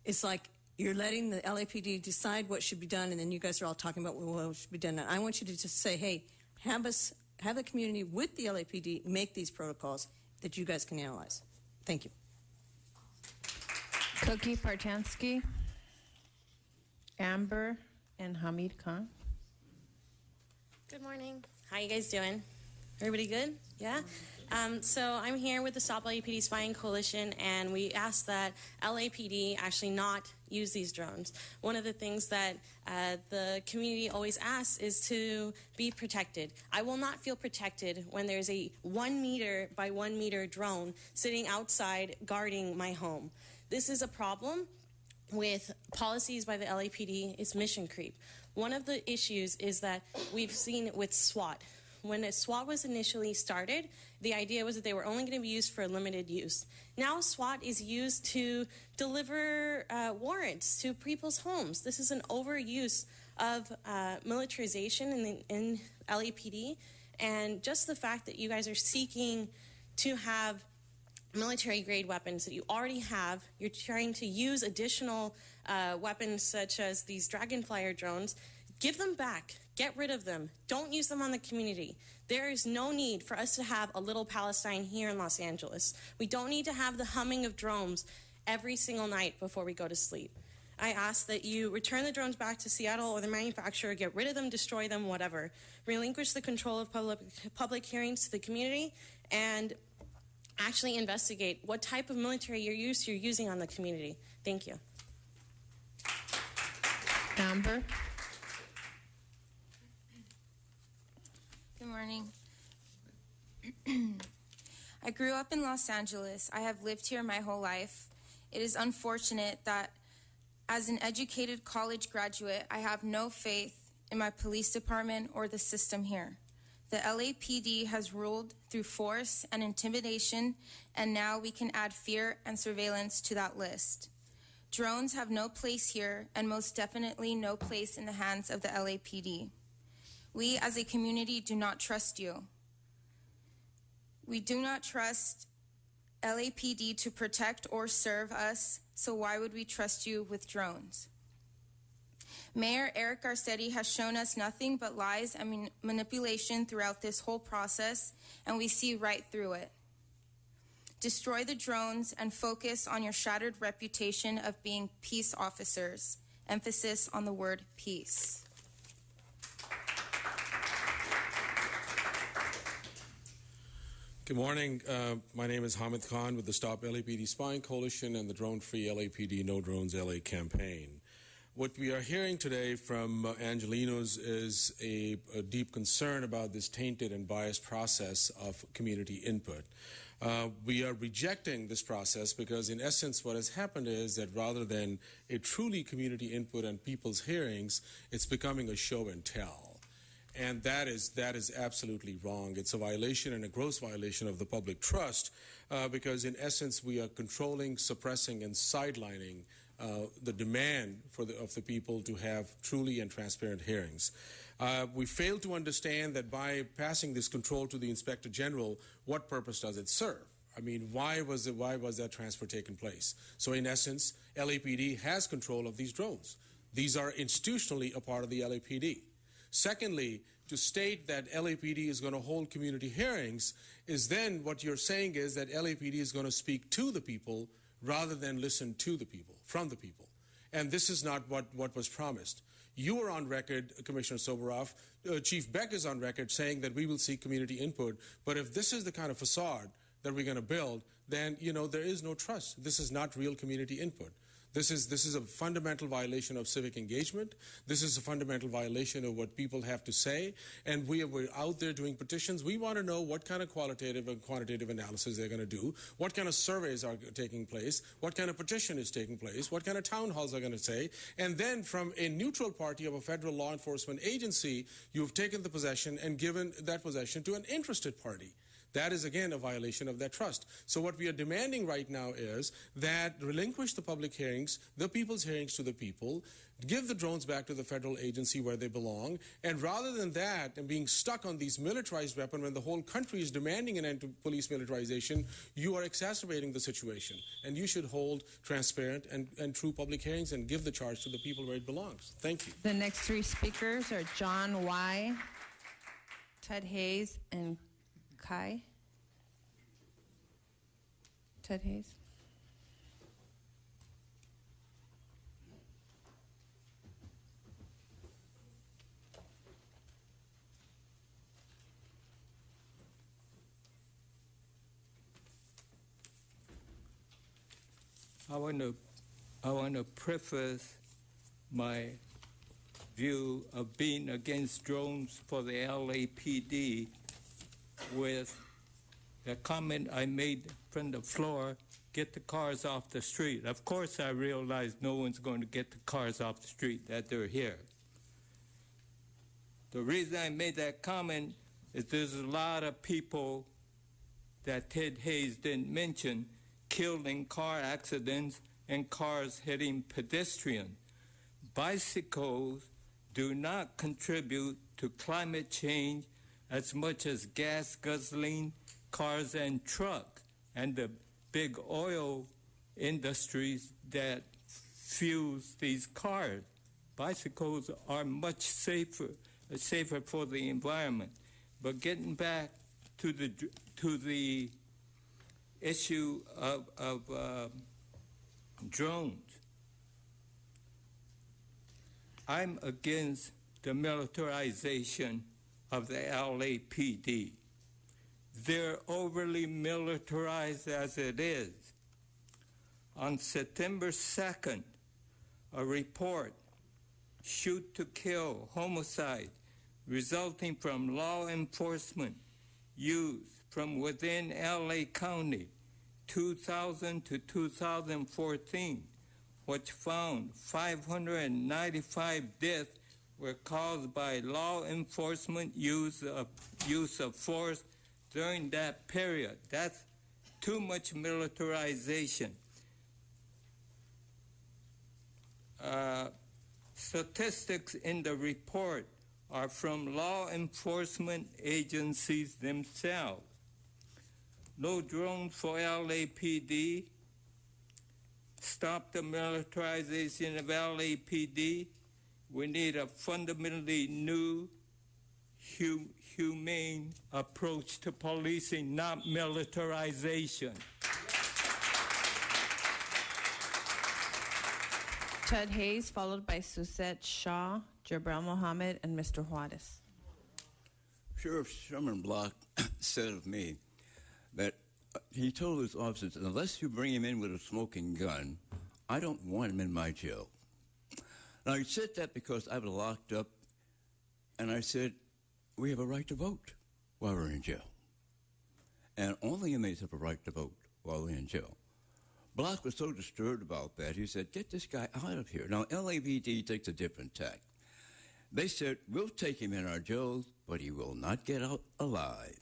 it's like you're letting the LAPD decide what should be done, and then you guys are all talking about what should be done. And I want you to just say, hey, have the community with the LAPD make these protocols that you guys can analyze. Thank you. Cookie, Partansky, Amber, and Hamid Khan. Good morning. How you guys doing? Everybody good? Yeah? So I'm here with the Stop LAPD Spying Coalition, and we ask that LAPD actually not use these drones. One of the things that the community always asks is to be protected. I will not feel protected when there's a 1 meter by 1 meter drone sitting outside guarding my home. This is a problem with policies by the LAPD. It's mission creep. One of the issues is that we've seen with SWAT. When SWAT was initially started, the idea was that they were only going to be used for limited use. Now SWAT is used to deliver warrants to people's homes. This is an overuse of militarization in LAPD, and just the fact that you guys are seeking to have military-grade weapons that you already have, you're trying to use additional weapons such as these Dragonflyer drones. Give them back. Get rid of them. Don't use them on the community. There is no need for us to have a little Palestine here in Los Angeles. We don't need to have the humming of drones every single night before we go to sleep. I ask that you return the drones back to Seattle or the manufacturer, get rid of them, destroy them, whatever. Relinquish the control of public hearings to the community, and actually investigate what type of military you're using on the community. Thank you. Amber. Good morning. I grew up in Los Angeles. I have lived here my whole life. It is unfortunate that as an educated college graduate, I have no faith in my police department or the system here. The LAPD has ruled through force and intimidation, and now we can add fear and surveillance to that list. Drones have no place here, and most definitely no place in the hands of the LAPD. We as a community do not trust you. We do not trust LAPD to protect or serve us, so why would we trust you with drones? Mayor Eric Garcetti has shown us nothing but lies and manipulation throughout this whole process, and we see right through it. Destroy the drones and focus on your shattered reputation of being peace officers. Emphasis on the word peace. Good morning. My name is Hamid Khan with the Stop LAPD Spying Coalition and the Drone-Free LAPD No Drones LA campaign. What we are hearing today from Angelenos is a deep concern about this tainted and biased process of community input. We are rejecting this process because, in essence, what has happened is that rather than a truly community input and people's hearings, it's becoming a show and tell. And that is absolutely wrong. It's a violation and a gross violation of the public trust because, in essence, we are controlling, suppressing, and sidelining the demand of the people to have truly and transparent hearings. We fail to understand that by passing this control to the Inspector General, what purpose does it serve? I mean, why was that transfer taking place? So in essence, LAPD has control of these drones. These are institutionally a part of the LAPD. Secondly, to state that LAPD is going to hold community hearings is then what you're saying is that LAPD is going to speak to the people rather than listen to the people, from the people. And this is not what was promised. You are on record, Commissioner Soboroff, Chief Beck is on record saying that we will seek community input. But if this is the kind of facade that we're going to build, then, there is no trust. This is not real community input. This is a fundamental violation of civic engagement. This is a fundamental violation of what people have to say. And we're out there doing petitions. We want to know what kind of qualitative and quantitative analysis they're going to do, what kind of surveys are taking place, what kind of petition is taking place, what kind of town halls are going to say. And then from a neutral party of a federal law enforcement agency, you've taken the possession and given that possession to an interested party. That is, again, a violation of that trust. So what we are demanding right now is that relinquish the public hearings, the people's hearings to the people, give the drones back to the federal agency where they belong, and rather than that, and being stuck on these militarized weapons when the whole country is demanding an end to police militarization, you are exacerbating the situation. And you should hold transparent and true public hearings and give the charge to the people where it belongs. Thank you. The next three speakers are John Y., Ted Hayes, and Kai. Ted Hayes. I want to preface my view of being against drones for the LAPD with the comment I made from the floor, get the cars off the street. Of course, I realize no one's going to get the cars off the street, that they're here. The reason I made that comment is there's a lot of people that Ted Hayes didn't mention killed in car accidents and cars hitting pedestrians. Bicycles do not contribute to climate change as much as gas guzzling cars and trucks and the big oil industries that fuels these cars. Bicycles are much safer for the environment. But getting back to the issue of drones, I'm against the militarization of the LAPD. They're overly militarized as it is. On September 2nd, a report, shoot to kill, homicide, resulting from law enforcement use from within LA County, 2000 to 2014, which found 595 deaths were caused by law enforcement use of force during that period. That's too much militarization. Statistics in the report are from law enforcement agencies themselves. No drones for LAPD. Stop the militarization of LAPD. We need a fundamentally new, humane approach to policing, not militarization. Ted Hayes, followed by Suzette Shaw, Jabril Mohammed, and Mr. Juarez. Sheriff Sherman Block said of me that he told his officers, unless you bring him in with a smoking gun, I don't want him in my jail. Now, he said that because I was locked up, and I said, we have a right to vote while we're in jail. And only inmates have a right to vote while they're in jail. Block was so disturbed about that, he said, get this guy out of here. Now, LAPD takes a different tack. They said, we'll take him in our jails, but he will not get out alive.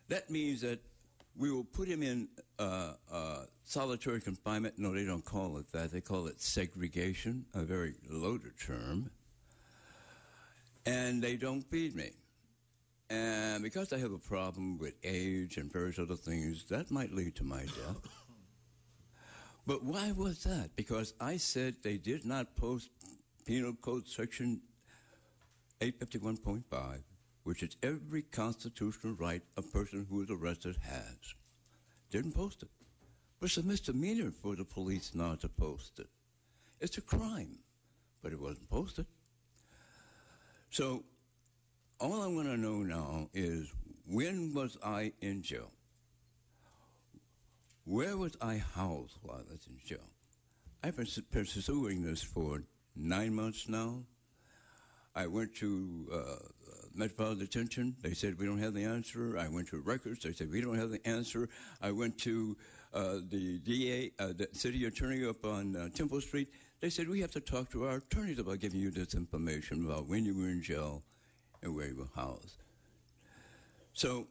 That means that we will put him in solitary confinement. No, they don't call it that. They call it segregation, a very loaded term. And they don't feed me. And because I have a problem with age and various other things, that might lead to my death. But why was that? Because I said they did not post Penal Code Section 851.5, which is every constitutional right a person who is arrested has. Didn't post it. But it's a misdemeanor for the police not to post it. It's a crime, but it wasn't posted. So all I want to know now is, when was I in jail? Where was I housed while I was in jail? I've been pursuing this for 9 months now. I went to Metropolitan Detention. They said, we don't have the answer. I went to records. They said, we don't have the answer. I went to the DA, the city attorney up on Temple Street. They said, we have to talk to our attorneys about giving you this information about when you were in jail and where you were housed. So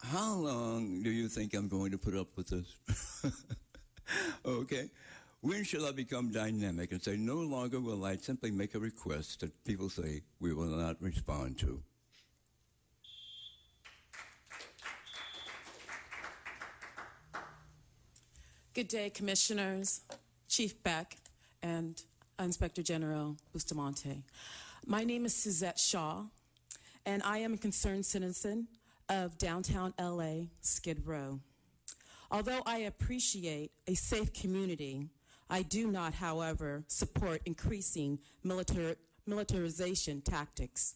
how long do you think I'm going to put up with this? Okay. When shall I become dynamic and say, no longer will I simply make a request that people say we will not respond to? Good day, Commissioners, Chief Beck, and Inspector General Bustamante. My name is Suzette Shaw, and I am a concerned citizen of downtown LA, Skid Row. Although I appreciate a safe community, I do not, however, support increasing militarization tactics.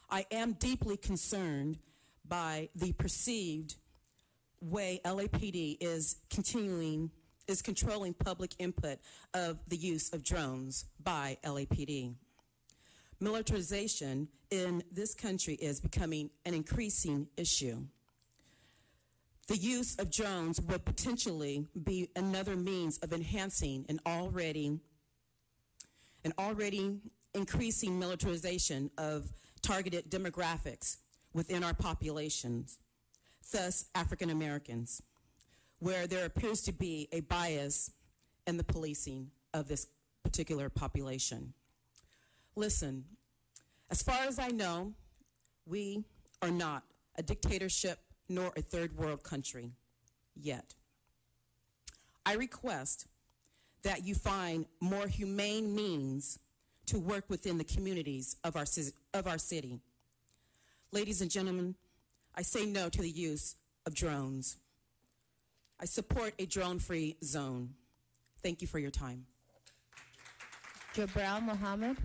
I am deeply concerned by the perceived way LAPD is controlling public input of the use of drones by LAPD. Militarization in this country is becoming an increasing issue. The use of drones would potentially be another means of enhancing an already increasing militarization of targeted demographics within our populations, thus African Americans, where there appears to be a bias in the policing of this particular population. Listen, as far as I know, we are not a dictatorship nor a third world country yet. I request that you find more humane means to work within the communities of our city. Ladies and gentlemen, I say no to the use of drones. I support a drone-free zone. Thank you for your time. Jabral Mohammed.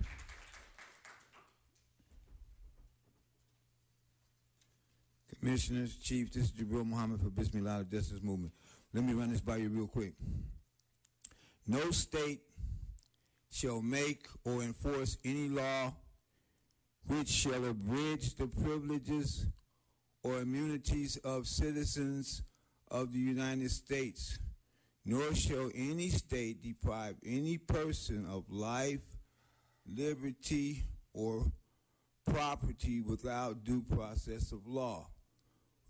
Commissioners, Chief, this is Jabril Muhammad for Bismillah Justice Movement. Let me run this by you real quick. No state shall make or enforce any law which shall abridge the privileges or immunities of citizens of the United States, nor shall any state deprive any person of life, liberty, or property without due process of law,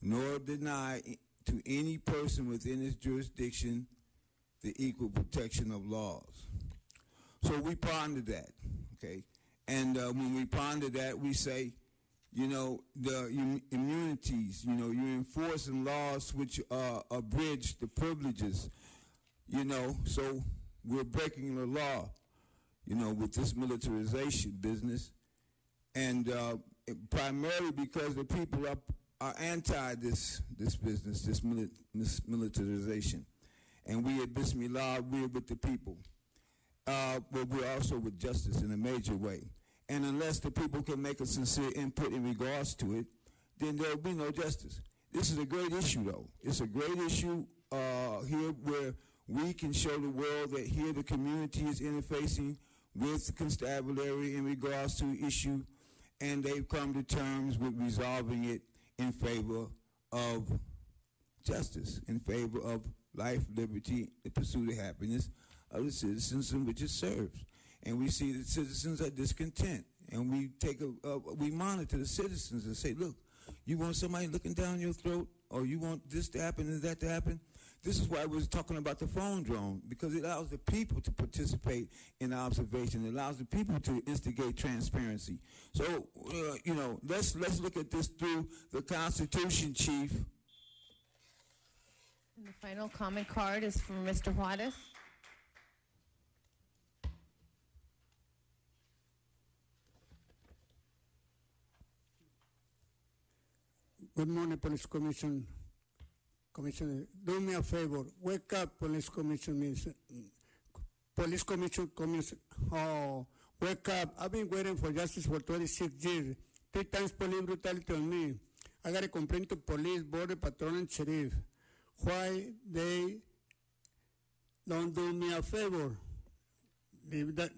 nor deny to any person within its jurisdiction the equal protection of laws. So we ponder that, okay? And when we ponder that, we say, you know, the immunities, you know, you're enforcing laws which abridge the privileges, you know, so we're breaking the law, you know, with this militarization business. And primarily because the people are anti this business, this militarization. And we at Bismillah, we're with the people. But we're also with justice in a major way. And unless the people can make a sincere input in regards to it, then there will be no justice. This is a great issue, though. It's a great issue here where we can show the world that here the community is interfacing with the constabulary in regards to the issue, and they've come to terms with resolving it in favor of justice, in favor of life, liberty, the pursuit of happiness of the citizens in which it serves. And we see that citizens are discontent, and we monitor the citizens and say, look, you want somebody looking down your throat, or you want this to happen and that to happen, This is why we're talking about the phone drone, because it allows the people to participate in observation. It allows the people to instigate transparency. So, let's look at this through the Constitution, Chief. And the final comment card is from Mr. Juarez. Good morning, Police Commission. Commissioner, do me a favor. Wake up, Police Commission. Police Commission. Oh, wake up. I've been waiting for justice for 26 years. 3 times police brutality on me. I got a complaint to police, border patrol, and sheriff. Why they don't do me a favor? Leave the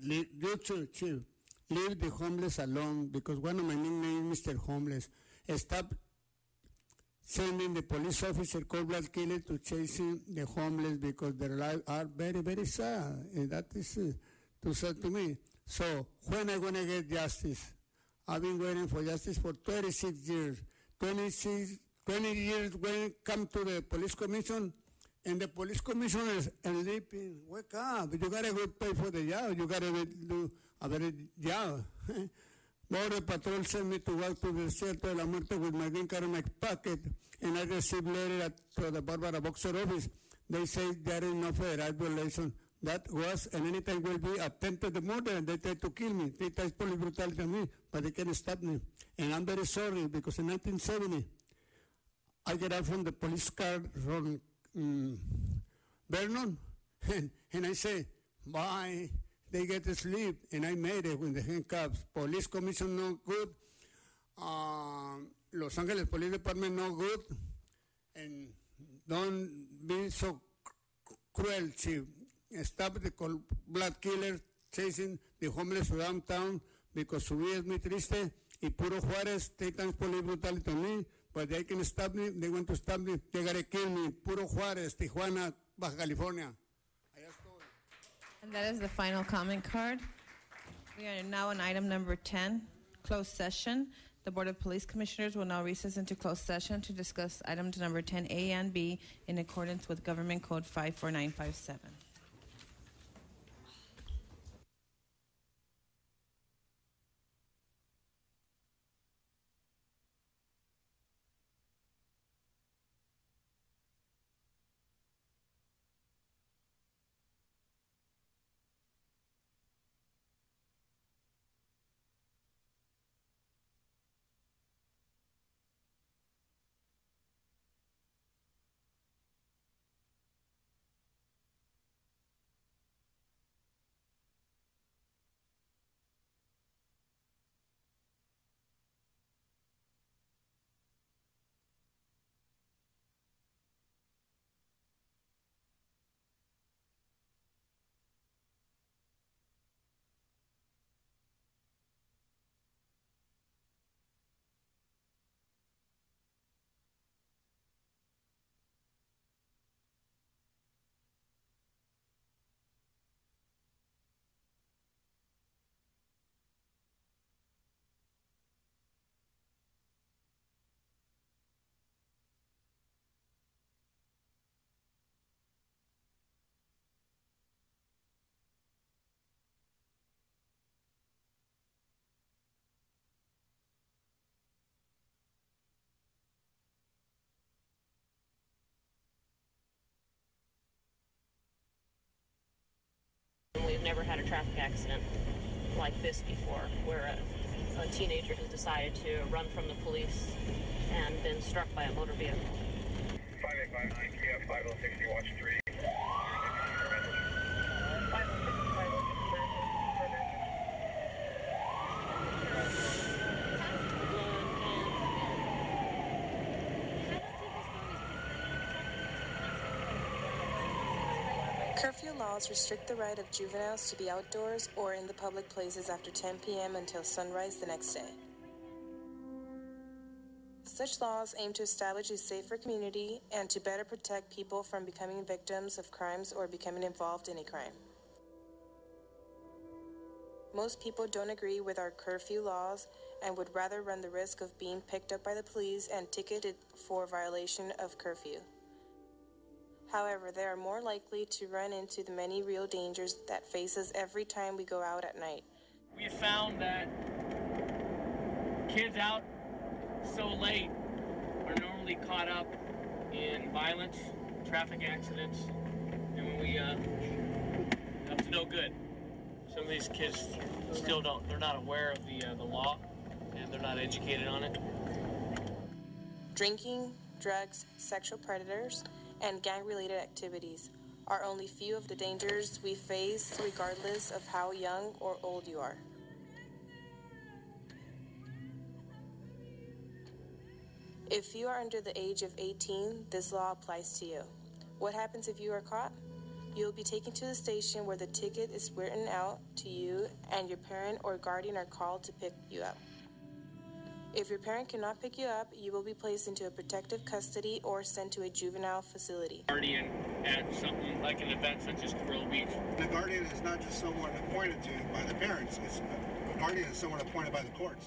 homeless alone, because one of my nicknames is Mr. Homeless. Stop sending the police officer cold-blooded killer to chasing the homeless, because their lives are very, very sad. And that is too sad to me. So when are going to get justice? I've been waiting for justice for 26 years. 20 years when it come to the police commission, and the police commissioners are sleeping. Wake up. You got to go pay for the job. You got to do a better job. Border Patrol sent me to work to the Desierto de la Muerte with my green card in my pocket, and I received letter to the Barbara Boxer office. They say there is no federal violation. That was, and anytime will be attempted murder, and they tried to kill me. 3 times police brutality on me, but they can't stop me. And I'm very sorry, because in 1970, I get out from the police car from Vernon, and I say, bye. They get to sleep, and I made it with the handcuffs. Police Commission no good. Los Angeles Police Department no good. And don't be so cruel, Chief. Stop the cold-blood killers chasing the homeless downtown, because su vida es muy triste. Y Puro Juárez, 3 times police brutality on me, but they can stop me. They want to stop me. They got to kill me. Puro Juárez, Tijuana, Baja California. And that is the final comment card. We are now on item number 10, closed session. The Board of Police Commissioners will now recess into closed session to discuss items number 10A and B in accordance with Government Code 54957. We've never had a traffic accident like this before, where a teenager has decided to run from the police and been struck by a motor vehicle. 5859 KF 5060, watch 3. Curfew laws restrict the right of juveniles to be outdoors or in the public places after 10 p.m. until sunrise the next day. Such laws aim to establish a safer community and to better protect people from becoming victims of crimes or becoming involved in a crime. Most people don't agree with our curfew laws and would rather run the risk of being picked up by the police and ticketed for violation of curfew. However, they are more likely to run into the many real dangers that face us every time we go out at night. We have found that kids out so late are normally caught up in violence, traffic accidents, and when we up to no good. Some of these kids still they're not aware of the law, and they're not educated on it. Drinking, drugs, sexual predators, and gang-related activities are only few of the dangers we face regardless of how young or old you are. If you are under the age of 18, this law applies to you. What happens if you are caught? You will be taken to the station where the ticket is written out to you, and your parent or guardian are called to pick you up. If your parent cannot pick you up, you will be placed into a protective custody or sent to a juvenile facility. Guardian at something like an event such as Thrill Beach. The guardian is not just someone appointed to by the parents. A guardian is someone appointed by the courts.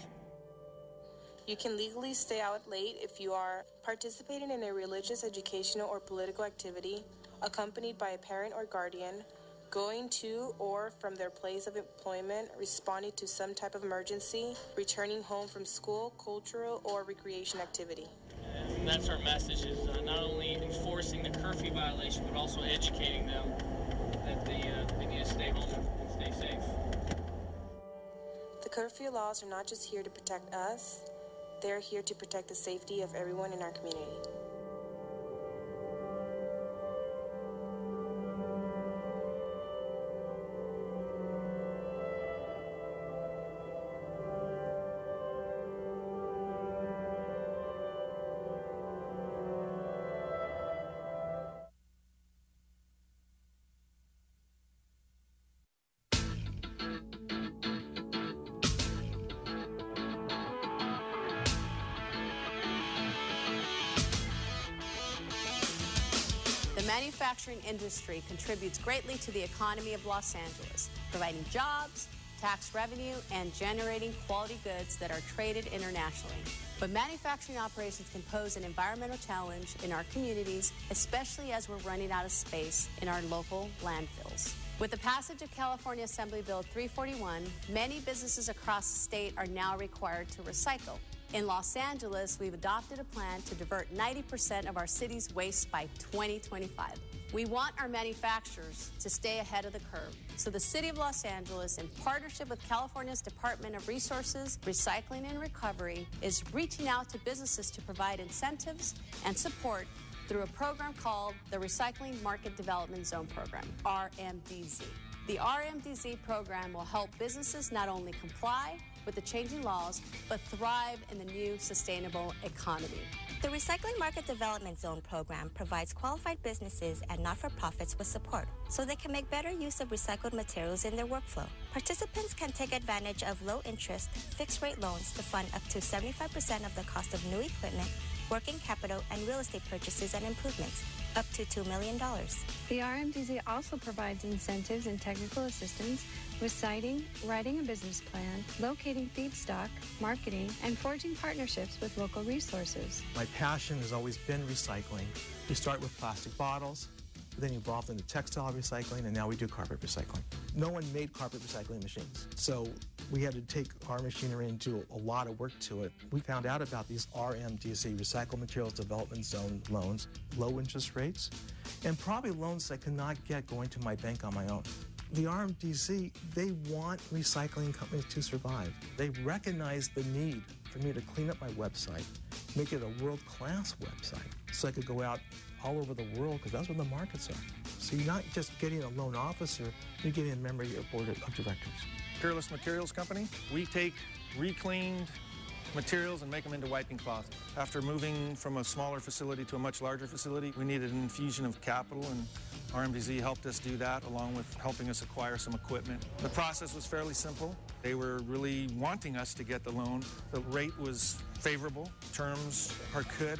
You can legally stay out late if you are participating in a religious, educational, or political activity, accompanied by a parent or guardian, going to or from their place of employment, responding to some type of emergency, returning home from school, cultural, or recreation activity. And that's our message, is not only enforcing the curfew violation, but also educating them that they need to stay home and stay safe. The curfew laws are not just here to protect us, they're here to protect the safety of everyone in our community. The manufacturing industry contributes greatly to the economy of Los Angeles, providing jobs, tax revenue, and generating quality goods that are traded internationally. But manufacturing operations can pose an environmental challenge in our communities, especially as we're running out of space in our local landfills. With the passage of California Assembly Bill 341, many businesses across the state are now required to recycle. In Los Angeles, we've adopted a plan to divert 90% of our city's waste by 2025. We want our manufacturers to stay ahead of the curve. So the City of Los Angeles, in partnership with California's Department of Resources, Recycling and Recovery, is reaching out to businesses to provide incentives and support through a program called the Recycling Market Development Zone Program, RMDZ. The RMDZ program will help businesses not only comply with the changing laws, but thrive in the new sustainable economy. The Recycling Market Development Zone program provides qualified businesses and not-for-profits with support so they can make better use of recycled materials in their workflow. Participants can take advantage of low-interest, fixed-rate loans to fund up to 75% of the cost of new equipment, working capital, and real estate purchases and improvements, up to $2 million. The RMDZ also provides incentives and technical assistance with siting, writing a business plan, locating feedstock, marketing, and forging partnerships with local resources. My passion has always been recycling. We start with plastic bottles, then evolved into textile recycling, and now we do carpet recycling. No one made carpet recycling machines, so we had to take our machinery and do a lot of work to it. We found out about these RMDZ, Recycled Materials Development Zone loans, low interest rates, and probably loans I could not get going to my bank on my own. The RMDZ, they want recycling companies to survive. They recognize the need for me to clean up my website, make it a world-class website, so I could go out all over the world, because that's where the markets are. So you're not just getting a loan officer, you're getting a member of your board of directors. Peerless Materials Company, we take reclaimed materials and make them into wiping cloth. After moving from a smaller facility to a much larger facility, we needed an infusion of capital, and RMDZ helped us do that, along with helping us acquire some equipment. The process was fairly simple. They were really wanting us to get the loan. The rate was favorable. Terms are good.